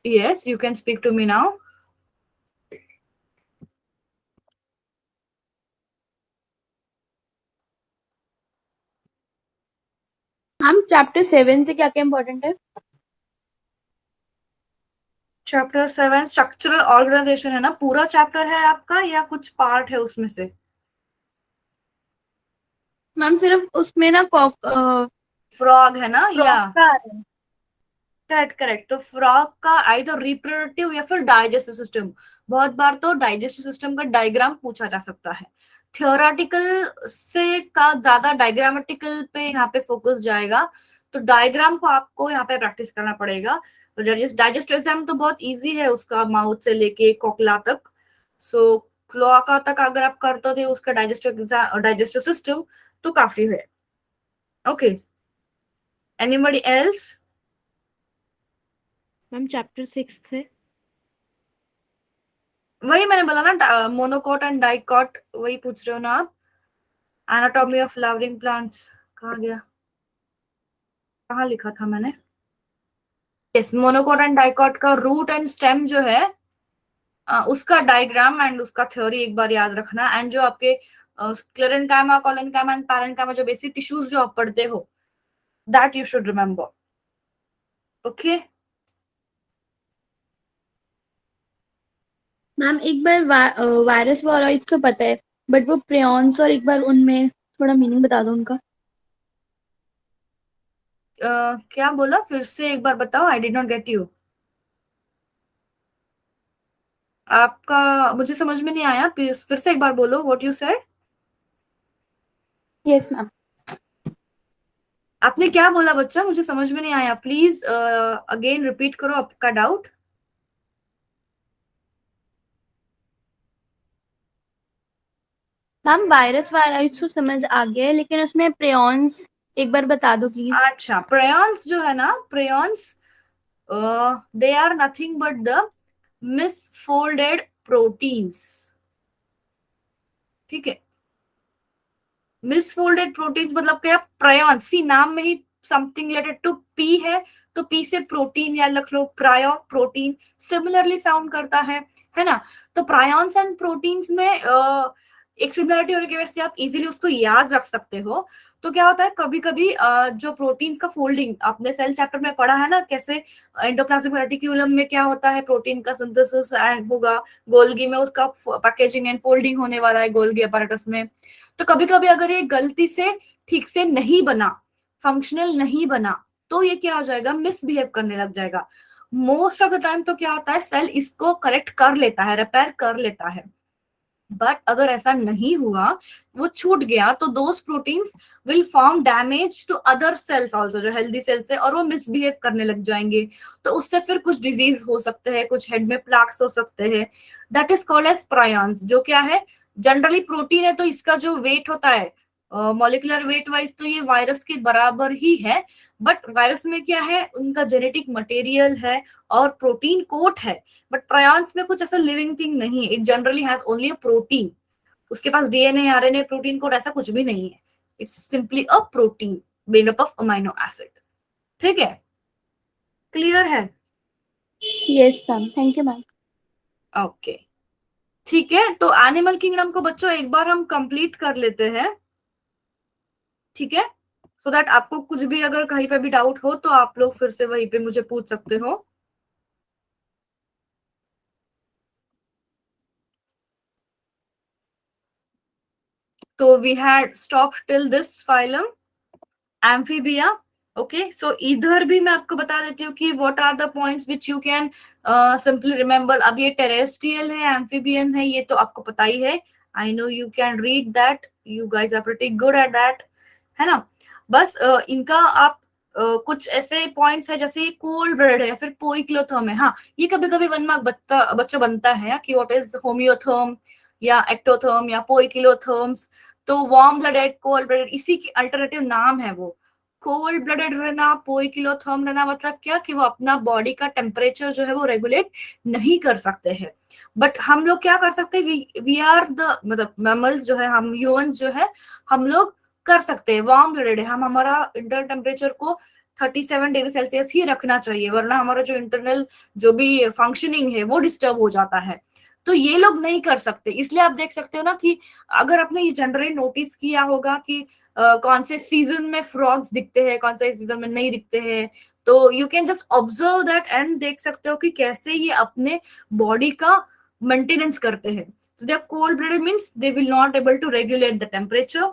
yes you can speak to me now. हम चैप्टर 7 से क्या क्या इम्पोर्टेंट है? चैप्टर 7 स्ट्रक्चरल ऑर्गेनाइजेशन है ना, पूरा चैप्टर है आपका या कुछ पार्ट है उसमें से? मैम सिर्फ उसमें ना फ्रॉग है ना, या फ्रॉग का आ रहा है। Correct correct. तो फ्रॉग का आइदर रिप्रोडक्टिव या फिर डाइजेस्टिव सिस्टम, बहुत बार तो डाइजेस्टिव सिस्टम का डायग्राम पूछा जा सकता है। थियोरेटिकल से का ज्यादा डायग्रामेटिकल पे यहाँ पे फोकस जाएगा, तो डायग्राम को आपको यहाँ पे प्रैक्टिस करना पड़ेगा। तो डाइजेस्टिव एग्जाम तो बहुत इजी है, उसका माउथ से लेके कोकला तक, सो क्लोआका तक अगर आप करते थे उसका डाइजेस्टिव सिस्टम तो काफी है। Okay, anybody else? Ma'am chapter 6 से वही मैंने बोला ना, मोनोकोट एंड डाइकोट, वही पूछ रहे हो ना आप? एनाटॉमी ऑफ फ्लावरिंग प्लांट्स कहाँ गया, कहाँ लिखा था मैंने? यस, मोनोकोट एंड डाइकोट का रूट एंड स्टेम जो है, उसका डायग्राम एंड उसका थ्योरी एक बार याद रखना। एंड जो आपके क्लेरेन्काइमा, कोलेन्काइमा एंड पैरेन्काइमा जो बेसिक टिश्यूज जो आप पढ़ते हो, that you should remember. Okay, ma'am एक बार वायरस वॉरॉइड्स तो पता है, बट वो प्रियॉन्स और एक बार उनमें थोड़ा मीनिंग बता दो उनका। क्या बोला, फिर से एक बार बताओ, I did not get you. आपका मुझे समझ में नहीं आया, फिर से एक बार बोलो what you said. Yes ma'am. आपने क्या बोला बच्चा, मुझे समझ में नहीं आया, प्लीज अगेन रिपीट करो आपका डाउट। मैम वायरस वॉरॉइड्स तो समझ आ गया है, लेकिन उसमें प्रियॉन्स एक बार बता दो प्लीज। अच्छा, प्रेयॉन्स जो है ना, prions they are nothing but the misfolded proteins, ठीक है। मिसफोल्डेड प्रोटीन्स मतलब क्या, प्रायॉन, सी नाम में ही समथिंग रिलेटेड टू पी है, तो पी से प्रोटीन या लिख लो प्रायो, प्रोटीन सिमिलरली साउंड करता है ना। तो प्रायॉन्स एंड प्रोटीन्स में एक सिमिलरिटी होने की वजह से आप इजीली उसको याद रख सकते हो। तो क्या होता है, कभी कभी जो प्रोटीन्स का फोल्डिंग आपने सेल चैप्टर में पढ़ा है ना, कैसे एंडोप्लाज्मिक रेटिक्यूलम में क्या होता है, प्रोटीन का सिंथेसिस होगा, गोल्गी में उसका पैकेजिंग एंड फोल्डिंग होने वाला है गोल्गी अपैरेटस में। तो कभी कभी अगर ये गलती से ठीक से नहीं बना, फंक्शनल नहीं बना, तो ये क्या हो जाएगा, मिसबिहेव करने लग जाएगा। मोस्ट ऑफ द टाइम तो क्या होता है, सेल इसको करेक्ट कर लेता है, रिपेयर कर लेता है। बट अगर ऐसा नहीं हुआ, वो छूट गया, तो those proteins will form damage to other cells also, जो हेल्दी सेल्स है, और वो मिसबिहेव करने लग जाएंगे। तो उससे फिर कुछ डिजीज हो सकते हैं, कुछ हेड में प्लाक्स हो सकते हैं। That is called as prions, जो क्या है, जनरली प्रोटीन है तो इसका जो वेट होता है मॉलिक्यूलर वेट वाइज तो ये वायरस के बराबर ही है। बट वायरस में क्या है, उनका जेनेटिक मटेरियल है और प्रोटीन कोट है। बट प्रायॉन्स में कुछ ऐसा लिविंग थिंग नहीं है, it generally has only a protein. उसके पास डीएनए, आरएनए, प्रोटीन कोड ऐसा कुछ भी नहीं है। It's simply a protein made up of amino acid. ठीक है, क्लियर है? Yes ma'am, thank you ma'am. Okay, ठीक है। तो एनिमल किंगडम को बच्चों एक बार हम कंप्लीट कर लेते हैं, ठीक है, सो दैट आपको कुछ भी अगर कहीं पे भी डाउट हो तो आप लोग फिर से वहीं पे मुझे पूछ सकते हो। तो we had stop till this phylum amphibia. Okay, so इधर भी मैं आपको बता देती हूँ कि what are the points which you can simply remember. अब ये टेरेस्ट्रियल है, एम्फीबियन है, ये तो आपको पता ही है। I know you can read that, you guys are pretty good at that, है ना। बस इनका आप कुछ ऐसे पॉइंट्स है, जैसे कोल्ड ब्लड है, फिर पोइक्लोथर्म है। हाँ, ये कभी कभी 1 मार्क बच्चा बनता है कि व्हाट इज होम्योथर्म या एक्टोथर्म या पोइकिलोथर्म्स। तो वार्म ब्लडेड, कोल्ड ब्लडेड, इसी की अल्टरनेटिव नाम है वो। कोल्ड ब्लडेड रहना, पोइकिलोथर्म रहना मतलब क्या, कि वो अपना बॉडी का टेम्परेचर जो है वो रेगुलेट नहीं कर सकते हैं। बट हम लोग क्या कर सकते हैं, वी आर द मतलब मैमल्स जो है, हम ह्यूमंस जो है, हम लोग कर सकते हैं। वार्म ब्लडेड है, हम हमारा इंटरनल टेम्परेचर को 37 डिग्री सेल्सियस ही रखना चाहिए, वरना हमारा जो इंटरनल जो भी फंक्शनिंग है वो डिस्टर्ब हो जाता है। तो ये लोग नहीं कर सकते। इसलिए आप देख सकते हो ना कि अगर आपने ये जनरली नोटिस किया होगा कि कौन से सीजन में फ्रॉग्स दिखते हैं, कौन से सीजन में नहीं दिखते हैं, तो you can just observe that and देख सकते हो कि कैसे ये अपने बॉडी का मेंटेनेंस करते हैं। तो they are cold blooded means they will not able to regulate the temperature.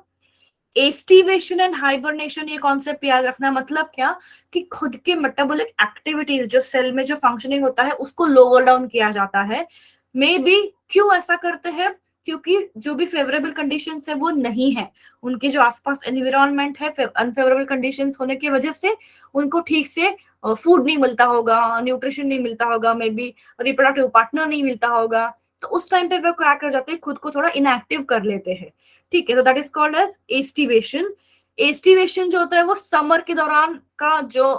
Aestivation and hibernation, ये कॉन्सेप्ट याद रखना, मतलब क्या, कि खुद के मेटाबॉलिक एक्टिविटीज जो सेल में जो फंक्शनिंग होता है उसको लोअर डाउन किया जाता है। मे बी क्यों ऐसा करते हैं, क्योंकि जो भी फेवरेबल कंडीशंस है वो नहीं है, उनके जो आसपास एनवायरनमेंट है अनफेवरेबल कंडीशंस होने की वजह से उनको ठीक से फूड नहीं मिलता होगा, न्यूट्रिशन नहीं मिलता होगा, मे बी रिप्रोडक्टिव पार्टनर नहीं मिलता होगा। तो उस टाइम पे वो क्या कर जाते हैं, खुद को थोड़ा इनएक्टिव कर लेते हैं। ठीक है, तो that is called as aestivation. Aestivation जो होता है वो समर के दौरान का जो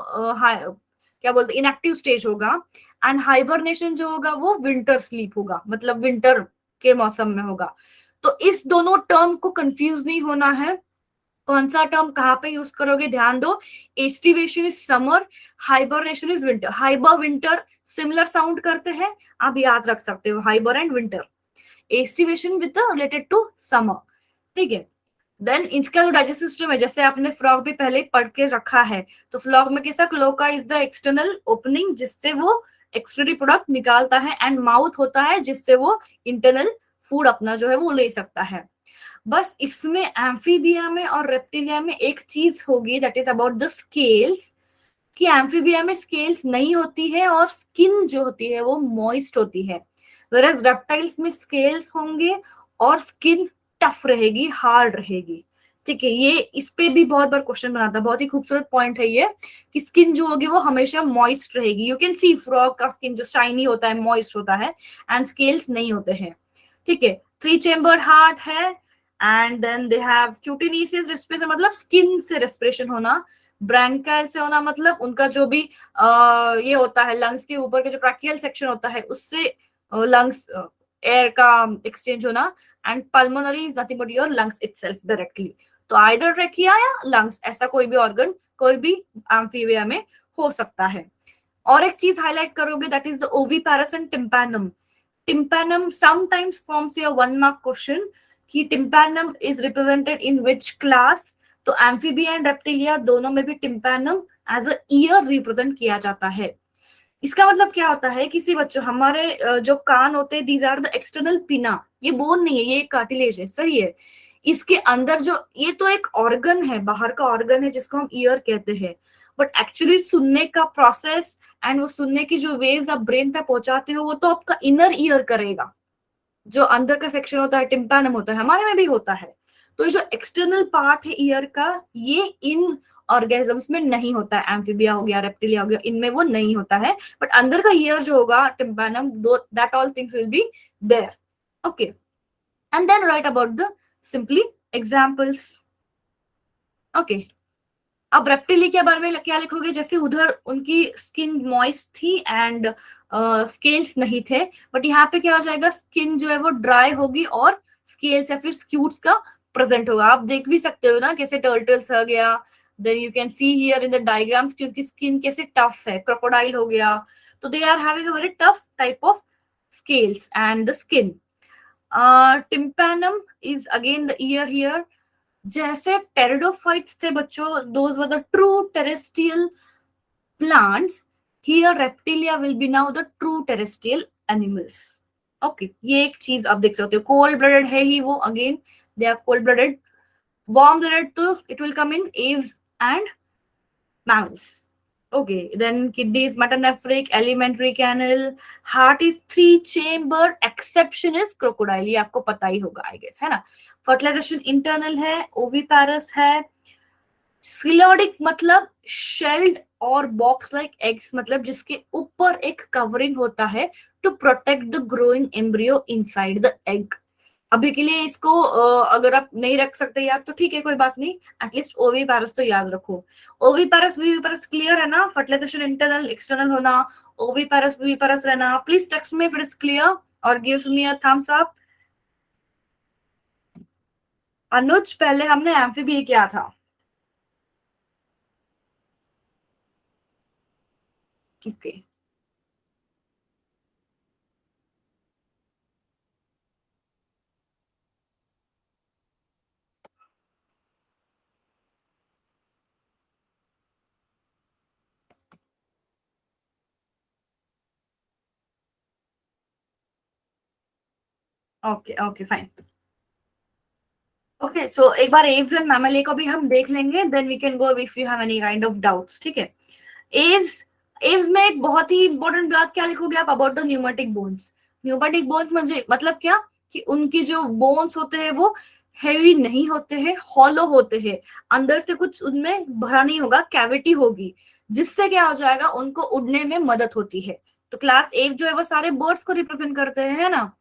क्या बोलते हैं, इनएक्टिव स्टेज होगा। एंड हाइबरनेशन जो होगा वो विंटर स्लीप होगा, मतलब विंटर के मौसम में होगा। तो इस दोनों टर्म को कंफ्यूज नहीं होना है, कौन सा टर्म कहाँ पे यूज करोगे ध्यान दो। Aestivation is summer, hibernation is winter. Hiber winter similar sound करते हैं, आप याद रख सकते हो, hiber and winter. Aestivation with related to summer, ठीक है। देन इसका जो डाइजेस्टिव सिस्टम है, जैसे आपने फ्रॉग भी पहले पढ़ के रखा है, तो फ्रॉग में कैसा, cloaca is the external opening जिससे वो एक्सक्रीटरी प्रोडक्ट निकालता है, एंड माउथ होता है जिससे वो इंटरनल फूड अपना जो है वो ले सकता है। बस इसमें एम्फीबिया में और रेप्टिलिया में एक चीज होगी, that is about the scales, कि एम्फीबिया में स्केल्स नहीं होती है और स्किन जो होती है वो मॉइस्ट होती है, वेरएज रेप्टाइल्स में स्केल्स होंगे और स्किन टफ रहेगी, हार्ड रहेगी। ठीक है, ये इस पे भी बहुत बार क्वेश्चन बनाता है, बहुत ही खूबसूरत पॉइंट है ये, कि स्किन जो होगी वो हमेशा मॉइस्ट रहेगी। यू कैन सी फ्रॉग का स्किन जो शाइनी होता है, मॉइस्ट होता है, एंड स्केल्स नहीं होते हैं। ठीक है, 3 चेम्बर्ड हार्ट है, and then they have cutaneous respiration, मतलब स्किन से रेस्पिरेशन होना। ब्रैंकाइल से होना मतलब उनका जो भी ये होता है, लंग्स के ऊपर का जो ट्रैकियल सेक्शन होता है उससे लंग्स एयर का एक्सचेंज होना। And pulmonary is nothing but your lungs itself directly. तो आइदर ट्रेकिया या लंग्स, ऐसा कोई भी ऑर्गन कोई भी एम्फीबिया में हो सकता है। और एक चीज हाईलाइट करोगे, that is the oviparous and tympanum. Tympanum sometimes forms your 1 mark question कि tympanum is represented in which class. तो एम्फीबिया एंड रेप्टिलिया दोनों में भी tympanum as a ear represent किया जाता है। इसका मतलब क्या होता है, किसी बच्चों हमारे जो कान होते हैं, दीज आर द एक्सटर्नल पिना, ये बोन नहीं है, ये कार्टिलेज है, सही है। इसके अंदर जो, ये तो एक ऑर्गन है, बाहर का ऑर्गन है जिसको हम ईयर कहते हैं, बट एक्चुअली सुनने का प्रोसेस एंड वो सुनने की जो वेव्स आप ब्रेन तक पहुंचाते हो वो तो आपका इनर ईयर करेगा। जो अंदर का सेक्शन होता है, टिम्पैनम होता है, हमारे में भी होता है। तो ये जो एक्सटर्नल पार्ट है ईयर का, ये इन ऑर्गेनिजम्स में नहीं होता है। एम्फीबिया हो गया, रेप्टिलिया हो गया, इनमें वो नहीं होता है, बट अंदर का ईयर जो होगा, tympanum, that all things will be there. Okay, and then write about the simply examples. Okay, अब रेप्टिली के बारे में क्या लिखोगे, जैसे उधर उनकी स्किन मॉइस्ट थी एंड स्केल्स नहीं थे, बट यहाँ पे क्या हो जाएगा, स्किन जो है वो ड्राई होगी और स्केल्स या फिर स्क्यूट्स का प्रेजेंट होगा। आप देख भी सकते हो ना कैसे टर्टल्स हो गया, then you can see here in the diagrams कि उनकी स्किन कैसे टफ है, क्रोकोडाइल हो गया, तो they are having a very tough type of scales and the skin. Tympanum is again the ear here. जैसे टेरिडोफाइट्स थे बच्चों, those were the true terrestrial plants. Here reptilia will be now the true terrestrial animals. Okay, ये एक चीज आप देख सकते हो, कोल्ड ब्लडेड है ही वो, again they are cold blooded. Warm blooded तो it will come in aves and mammals. Okay, then kidney is metanephric, alimentary canal, heart is 3 chamber, exception is crocodile, ये आपको पता ही होगा आई गेस, है ना। फर्टिलाइजेशन इंटरनल है, ओविपैरस है। सिलोडिक मतलब शेल्ड और बॉक्स लाइक एग्स, मतलब जिसके ऊपर एक कवरिंग होता है to protect the growing embryo inside the egg. अभी के लिए इसको अगर आप नहीं रख सकते याद तो ठीक है, कोई बात नहीं, एटलीस्ट ओविपैरस तो याद रखो। ओविपैरस वीविपैरस क्लियर है ना, फर्टिलाइजेशन इंटरनल एक्सटर्नल होना, ओविपैरस वीविपैरस रहना। Please text me if it is clear और gives me a thumbs up. Anuj, पहले हमने एम्फीबी किया था। Okay, okay, okay, fine. Okay, so एक बार एव्स एंड मैमल को भी हम देख लेंगे, then we can go if you have any kind of doubts, ठीक है। एव्स, एव्स में एक बहुत ही इंपॉर्टेंट बात क्या लिखोगे आप, about the pneumatic bones. Pneumatic bones मुझे मतलब क्या, कि उनकी जो बोन्स होते हैं वो हेवी नहीं होते हैं, हॉलो होते हैं, अंदर से कुछ उनमें भरा नहीं होगा, कैविटी होगी, जिससे क्या हो जाएगा, उनको उड़ने में मदद होती है। तो क्लास एव जो है वो सारे बर्ड्स को रिप्रेजेंट करते हैं, है ना।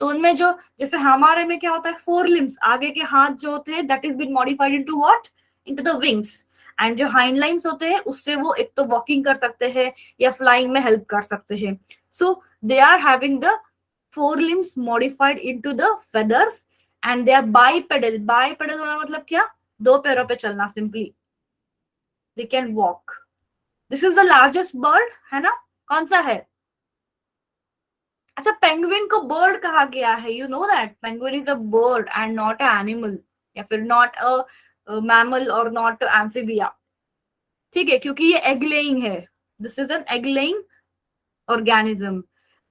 तो उनमें जो, जैसे हमारे में क्या होता है, 4 लिम्स, आगे के हाथ जो होते हैं, that is been modified into what, into the wings. And जो हाइंड लाइम्स होते हैं, उससे वो एक तो वॉकिंग कर सकते हैं या फ्लाइंग में हेल्प कर सकते हैं। So they are having the 4 limbs modified into the feathers and they are bipedal. Bipedal होना मतलब क्या, 2 पैरों पे चलना, simply they can walk. This is the largest bird, है ना, कौन सा है। अच्छा, पेंगुइन को बर्ड कहा गया है, you know that penguin is a bird and not a animal, या फिर नॉट अ मैमल और नॉट एम्फीबिया, ठीक है, क्योंकि ये एग लेइंग है, this is an egg laying organism,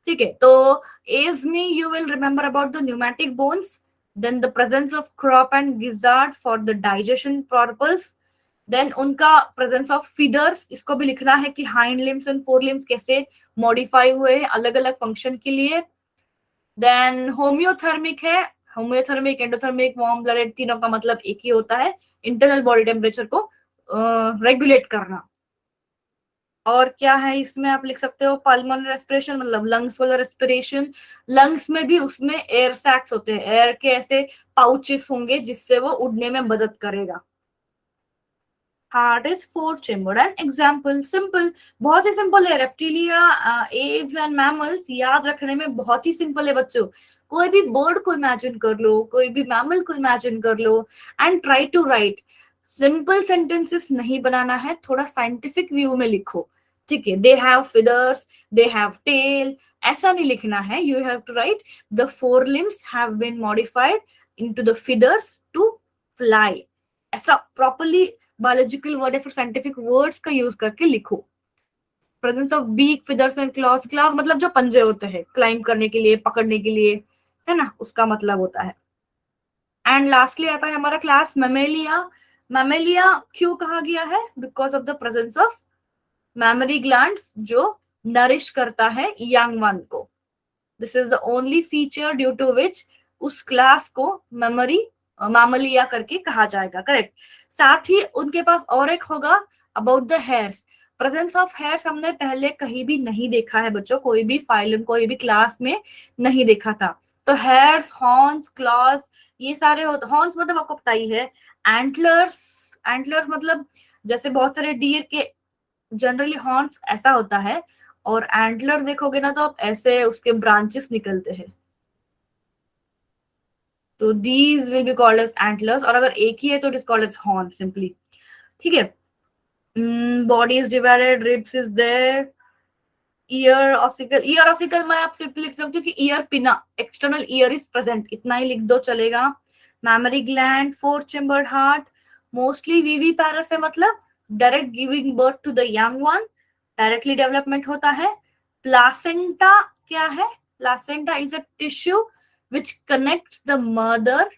ठीक है। तो एव्स में you will remember about the pneumatic bones, then the presence of crop and gizzard for the digestion purpose, then उनका प्रेजेंस ऑफ फीदर्स, इसको भी लिखना है कि हाइंड लिम्स एंड 4 लिम्स कैसे मॉडिफाई हुए हैं अलग अलग फंक्शन के लिए। देन होम्योथर्मिक है, होम्योथर्मिक, एंडोथर्मिक, वार्म ब्लडेड, तीनों का मतलब एक ही होता है, इंटरनल बॉडी टेम्परेचर को रेगुलेट करना। और क्या है इसमें आप लिख सकते हो, पल्मोनरी रेस्पिरेशन मतलब लंग्स वाला रेस्पिरेशन, लंग्स में भी उसमें एयर सैक्स होते हैं, एयर के ऐसे पाउचेस होंगे जिससे वो उड़ने में मदद करेगा। Heart is 4 chambered and example simple, बहुत ही सिंपल है। रेप्टिलिया, एव्स एंड मैमल्स याद रखने में बहुत ही सिंपल है बच्चों, कोई भी बर्ड को इमेजिन कर लो, कोई भी मैमल को इमेजिन कर लो and try to write. Simple sentences नहीं बनाना है, थोड़ा साइंटिफिक व्यू में लिखो, ठीक है। They have feathers, they have tail, ऐसा नहीं लिखना है। You have to write the fore limbs have been modified into the feathers to fly. ऐसा प्रॉपरली बायोलॉजिकल वर्ड या फिर साइंटिफिक वर्ड्स का यूज करके लिखो। Presence of beak, feathers and claws. Claws मतलब जो पंजे होते हैं क्लाइंब करने के लिए, पकड़ने के लिए, है ना, उसका मतलब होता है। एंड लास्टली आता है हमारा क्लास मैमेलिया। मैमेलिया क्यों कहा गया है? Because of the presence of mammary glands जो नरिश करता है यंग वन को। This is the only feature due to which उस क्लास को मेमोरी मैमलिया करके कहा जाएगा, करेक्ट। साथ ही उनके पास और एक होगा about the hairs. Presence of hairs हमने पहले कहीं भी नहीं देखा है बच्चों, कोई भी फाइलम, कोई भी क्लास में नहीं देखा था। तो हेयर्स, हॉर्न्स, क्लॉज, ये सारे होते। हॉर्न्स मतलब आपको पता ही है। एंटलर्स, एंटलर्स मतलब जैसे बहुत सारे डियर के जनरली हॉर्न्स ऐसा होता है, और एंटलर देखोगे ना तो आप ऐसे उसके ब्रांचेस निकलते हैं, तो these will be called as antlers. और अगर एक ही है तो it is called as horn simply, ठीक है। Body is divided, ribs is there, ear ossicle. Ear ossicle मैं आप सिंपली लिख सकती हूँ कि ईयर पिना, एक्सटर्नल ईयर इज प्रेजेंट, इतना ही लिख दो चलेगा। Mammary gland, four chambered heart, mostly viviparous है, मतलब direct giving birth to the young one, directly development होता है। प्लासेंटा क्या है? Placenta is a tissue which connects the mother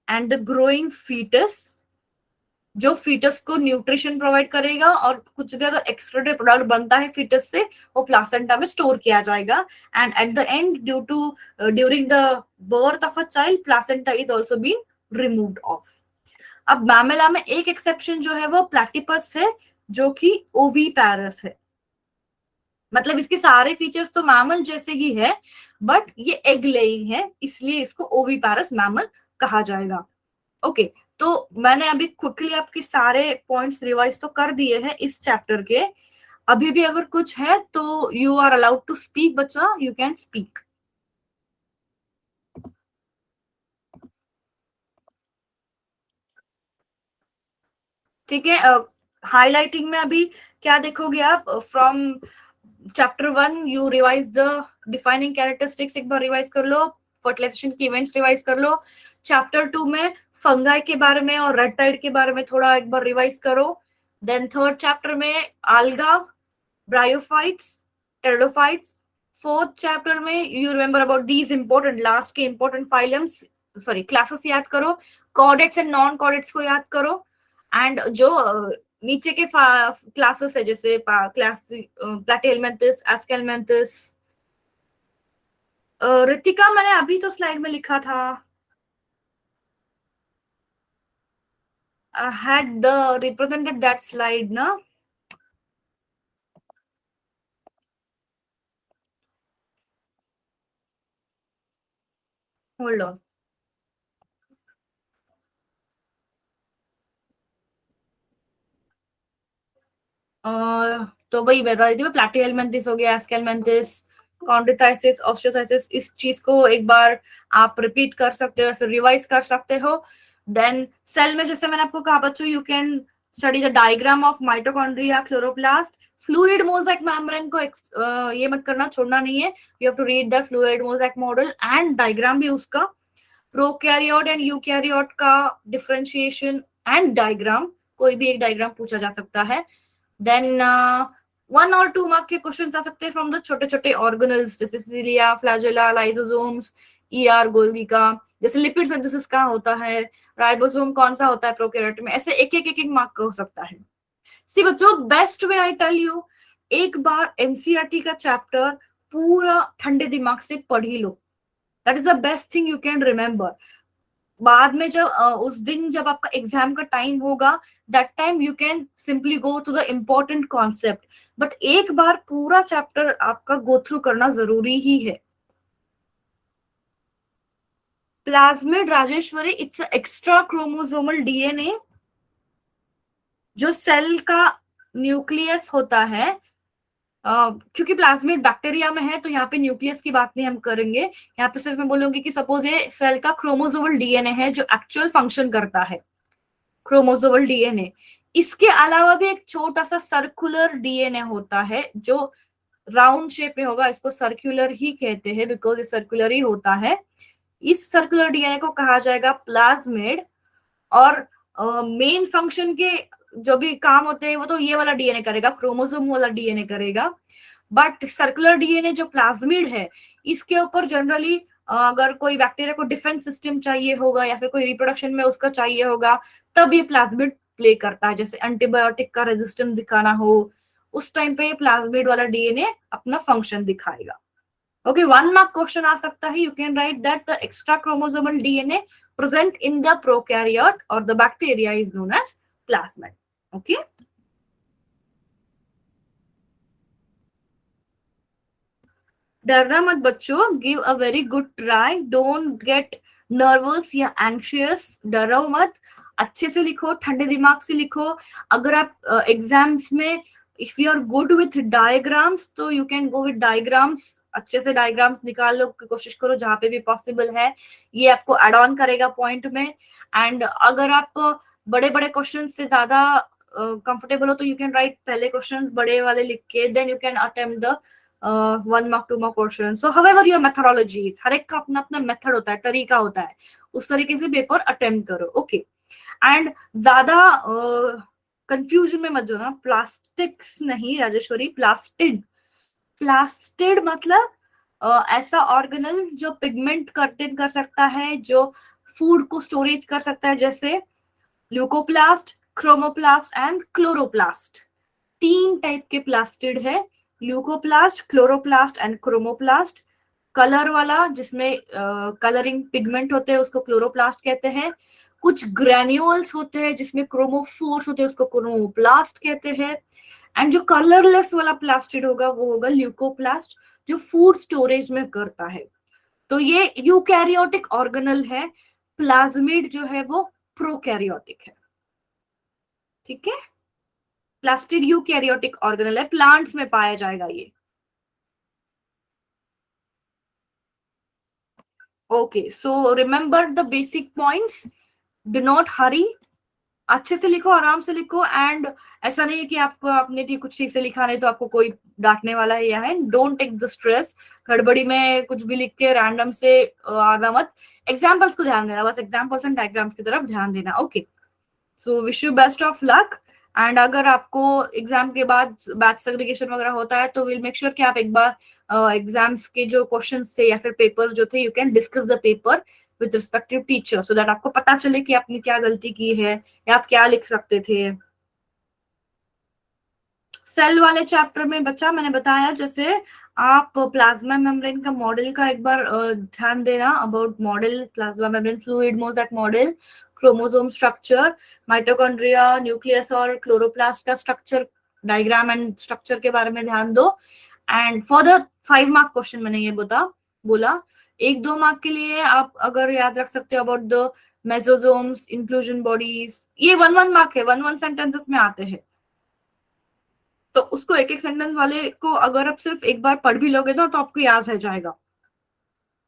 and the growing foetus, जो फीटस को न्यूट्रिशन प्रोवाइड करेगा, और कुछ भी अगर एक्स्ट्रा प्रोडक्ट बनता है फीटस से वो प्लासेंटा में स्टोर किया जाएगा। And at the end due to during the birth of a child placenta is also been removed off. अब मैमेला में एक एक्सेप्शन जो है वो प्लैटिपस है, जो कि ओवी पैरस है। मतलब इसके सारे फीचर्स तो मैमल जैसे ही है, बट ये एग लेइंग है, इसलिए इसको ओवी पैरस मैमल कहा जाएगा। ओके तो मैंने अभी क्विकली आपके सारे पॉइंट्स रिवाइज तो कर दिए हैं इस चैप्टर के। अभी भी अगर कुछ है तो you are allowed to speak बच्चा, यू कैन स्पीक। ठीक है। हाईलाइटिंग में अभी क्या देखोगे आप? From chapter 1 you revise the defining characteristics, एक बार रिवाइज कर लो। फर्टिलाइजेशन की इवेंट्स रिवाइज कर लो। चैप्टर 2 में फंगाई के बारे में और रेड टाइड के बारे में थोड़ा एक बार रिवाइज करो। देन थर्ड चैप्टर में आल्गा, ब्रायोफाइट्स, टेरिडोफाइट्स। फोर्थ चैप्टर में you remember about these important, last के इंपॉर्टेंट फाइलम्स, सॉरी क्लासेस याद करो। कॉर्डेट्स एंड नॉन कॉर्डेट्स को याद करो। एंड जो नीचे के क्लासेस है जैसे क्लास प्लैटिहेलमिन्थस, एस्केलमिन्थस। रितिका मैंने अभी तो स्लाइड में लिखा था, had represented that slide ना? Hold on. तो वही बता रही थी मैं, प्लैटिहेलमिन्थस हो गया, एस्केलमिन्थस, कॉन्ड्रोथाइसिस, ऑस्टियोथाइसिस, इस चीज को एक बार आप रिपीट कर सकते हो, फिर रिवाइज कर सकते हो। देन सेल में जैसे मैंने आपको कहा बच्चों, you can study the diagram of mitochondria, chloroplast, fluid mosaic membrane को ये मत करना, छोड़ना नहीं है। You have to read the fluid mosaic model and diagram भी उसका। प्रोकैरियोट एंड यूकैरियोट का डिफरेंशिएशन एंड डायग्राम, कोई भी एक डायग्राम पूछा जा सकता है। देन 1 और 2 मार्क के क्वेश्चन आ सकते हैं फ्रॉम द छोटे छोटे ऑर्गेनल्स, जैसे cilia, flagella, lysosomes, ER, Golgi का। जैसे लिपिड सिंथेसिस का होता है, राइबोसोम कौन सा होता है प्रोकैरियोट में, ऐसे एक एक मार्क का हो सकता है। सी बच्चों, best way I tell you, एक बार एनसीईआरटी का चैप्टर पूरा ठंडे दिमाग से पढ़ ही लो। That is the best thing you can remember. बाद में जब उस दिन जब आपका एग्जाम का टाइम होगा, that time you can simply go to the important concept, but एक बार पूरा चैप्टर आपका गो थ्रू करना जरूरी ही है। Plasmid Rajeshwari, it's extra chromosomal DNA जो सेल का न्यूक्लियस होता है, क्योंकि प्लाज्मिड बैक्टीरिया में है तो यहाँ पे न्यूक्लियस की बात नहीं हम करेंगे, यहाँ पे सिर्फ मैं बोलूंगी कि सपोज ये सेल का क्रोमोसोमल डीएनए है जो एक्चुअल फंक्शन करता है, क्रोमोसोमल डीएनए। इसके अलावा भी एक छोटा सा सर्कुलर डीएनए होता है जो राउंड शेप में होगा, इसको सर्कुलर ही कहते हैं बिकॉज ये सर्कुलर ही होता है। इस सर्कुलर डीएनए को कहा जाएगा प्लाज्मिड। और मेन फंक्शन के जो भी काम होते हैं वो तो ये वाला डीएनए करेगा, क्रोमोसोम वाला डीएनए करेगा। बट सर्कुलर डीएनए जो प्लाज्मिड है इसके ऊपर जनरली अगर कोई बैक्टीरिया को डिफेंस सिस्टम चाहिए होगा या फिर कोई रिप्रोडक्शन में उसका चाहिए होगा तब ये प्लाज्मिड प्ले करता है। जैसे एंटीबायोटिक का रेजिस्टेंस दिखाना हो उस टाइम पे प्लाज्मिड वाला डीएनए अपना फंक्शन दिखाएगा। ओके, 1 मार्क क्वेश्चन आ सकता है। You can write that the extra chromosomal DNA present in the prokaryote और the bacteria is known as plasmid. Okay, डरना मत बच्चों, give a very good try, don't get nervous या एंग्शियस, डरो मत, अच्छे से लिखो, ठंडे दिमाग से लिखो। अगर आप एग्जाम्स में if you are good with diagrams तो you can go with diagrams, अच्छे से डायग्राम्स निकाल लो, कोशिश करो जहां पे भी पॉसिबल है, ये आपको एड ऑन करेगा पॉइंट में। एंड अगर आप बड़े बड़े क्वेश्चन से ज्यादा कंफर्टेबल हो तो यू कैन राइट पहले क्वेश्चन बड़े वाले लिख के then you can attempt the 1 mark 2 mark question. So however your methodologies, हर एक का अपना अपना मेथड होता है, तरीका होता है, उस तरीके से पेपर अटेम्प्ट करो। ओके, एंड ज्यादा कंफ्यूजन में मत जाना, प्लास्टिक्स नहीं राजेश्वरी, प्लास्टिड। प्लास्टिड मतलब ऐसा ऑर्गेनल जो पिगमेंट कंटेन कर सकता है, जो फूड को स्टोरेज कर सकता है, जैसे leucoplast, chromoplast and chloroplast. 3 type के प्लास्टिड है, leucoplast, chloroplast and chromoplast. Colour वाला जिसमें कलरिंग पिगमेंट होते हैं उसको क्लोरोप्लास्ट कहते हैं। कुछ ग्रेन्यूल्स होते हैं जिसमें क्रोमोफोर्स होते हैं उसको क्रोमोप्लास्ट कहते हैं। एंड जो कलरलेस वाला प्लास्टिड होगा वो होगा ल्यूकोप्लास्ट, जो फूड स्टोरेज में करता है। तो ये यूकैरियोटिक ऑर्गेनल है, प्लाज्मिड जो है वो प्रोकैरियोटिक है। ठीक है, प्लास्टिड यूकैरियोटिक ऑर्गेनल है, प्लांट्स में पाया जाएगा ये। Okay, so remember the basic points, do not हरी, अच्छे से लिखो, आराम से लिखो। एंड ऐसा नहीं है कि आपको अपने लिए कुछ ठीक से लिखा नहीं तो आपको कोई डांटने वाला है या है, डोंट टेक द स्ट्रेस, गड़बड़ी में कुछ भी लिख के रैंडम से आधा मत। एग्जाम्पल्स को ध्यान देना, बस एग्जाम्पल्स एंड डायग्राम्स की तरफ ध्यान देना। Okay, so wish you best of luck. And अगर आपको एग्जाम के बाद बैच सेग्रीगेशन वगैरह होता है तो विल मेक श्योर कि आप एक बार एग्जाम्स के जो क्वेश्चंस थे या फिर पेपर जो थे, you can discuss the paper with respective teacher so that आपको पता चले कि आपने क्या गलती की है या आप क्या लिख सकते थे। सेल वाले चैप्टर में बच्चा मैंने बताया, जैसे आप प्लाज्मा मेम्ब्रेन का मॉडल का एक बार ध्यान देना, about model, plasma membrane fluid mosaic model, chromosome structure, mitochondria, nucleus और क्लोरोप्लास्ट का स्ट्रक्चर, डायग्राम एंड स्ट्रक्चर के बारे में ध्यान दो। And for the 5 mark question मैंने ये बोला 1-2 मार्क के लिए आप अगर याद रख सकते हो अबाउट द मेसोसोम्स, इंक्लूजन बॉडीज, ये 1-1 मार्क है, 1-1 सेंटेंसेस में आते हैं, तो उसको एक एक सेंटेंस वाले को अगर आप सिर्फ एक बार पढ़ भी लोगे तो आपको याद रह जाएगा।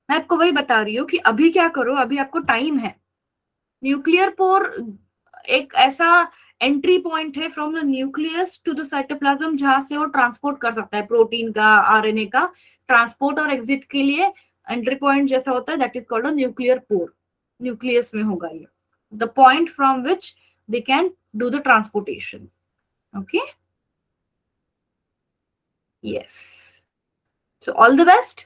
मैं आपको वही बता रही हूँ कि अभी क्या करो, अभी आपको टाइम है। न्यूक्लियर पोर एक ऐसा एंट्री पॉइंट है from the nucleus to the cytoplasm जहां से वो ट्रांसपोर्ट कर सकता है प्रोटीन का, आरएनए का ट्रांसपोर्ट और एग्जिट के लिए एंट्री पॉइंट जैसा होता है, that is called a nuclear pore. Nucleus में होगा ये the point from which they can do the transportation. Okay, yes, so all the best,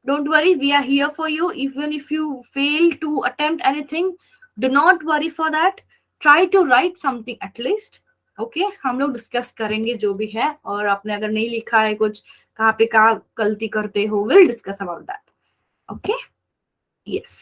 don't worry, we are here for you. Even if you fail to attempt anything, do not worry for that, try to write something at least. okay, हम लोग डिस्कस करेंगे जो भी है, और आपने अगर नहीं लिखा है कुछ, कहाँ पे कहाँ गलती करते हो, we'll discuss about that. okay, yes.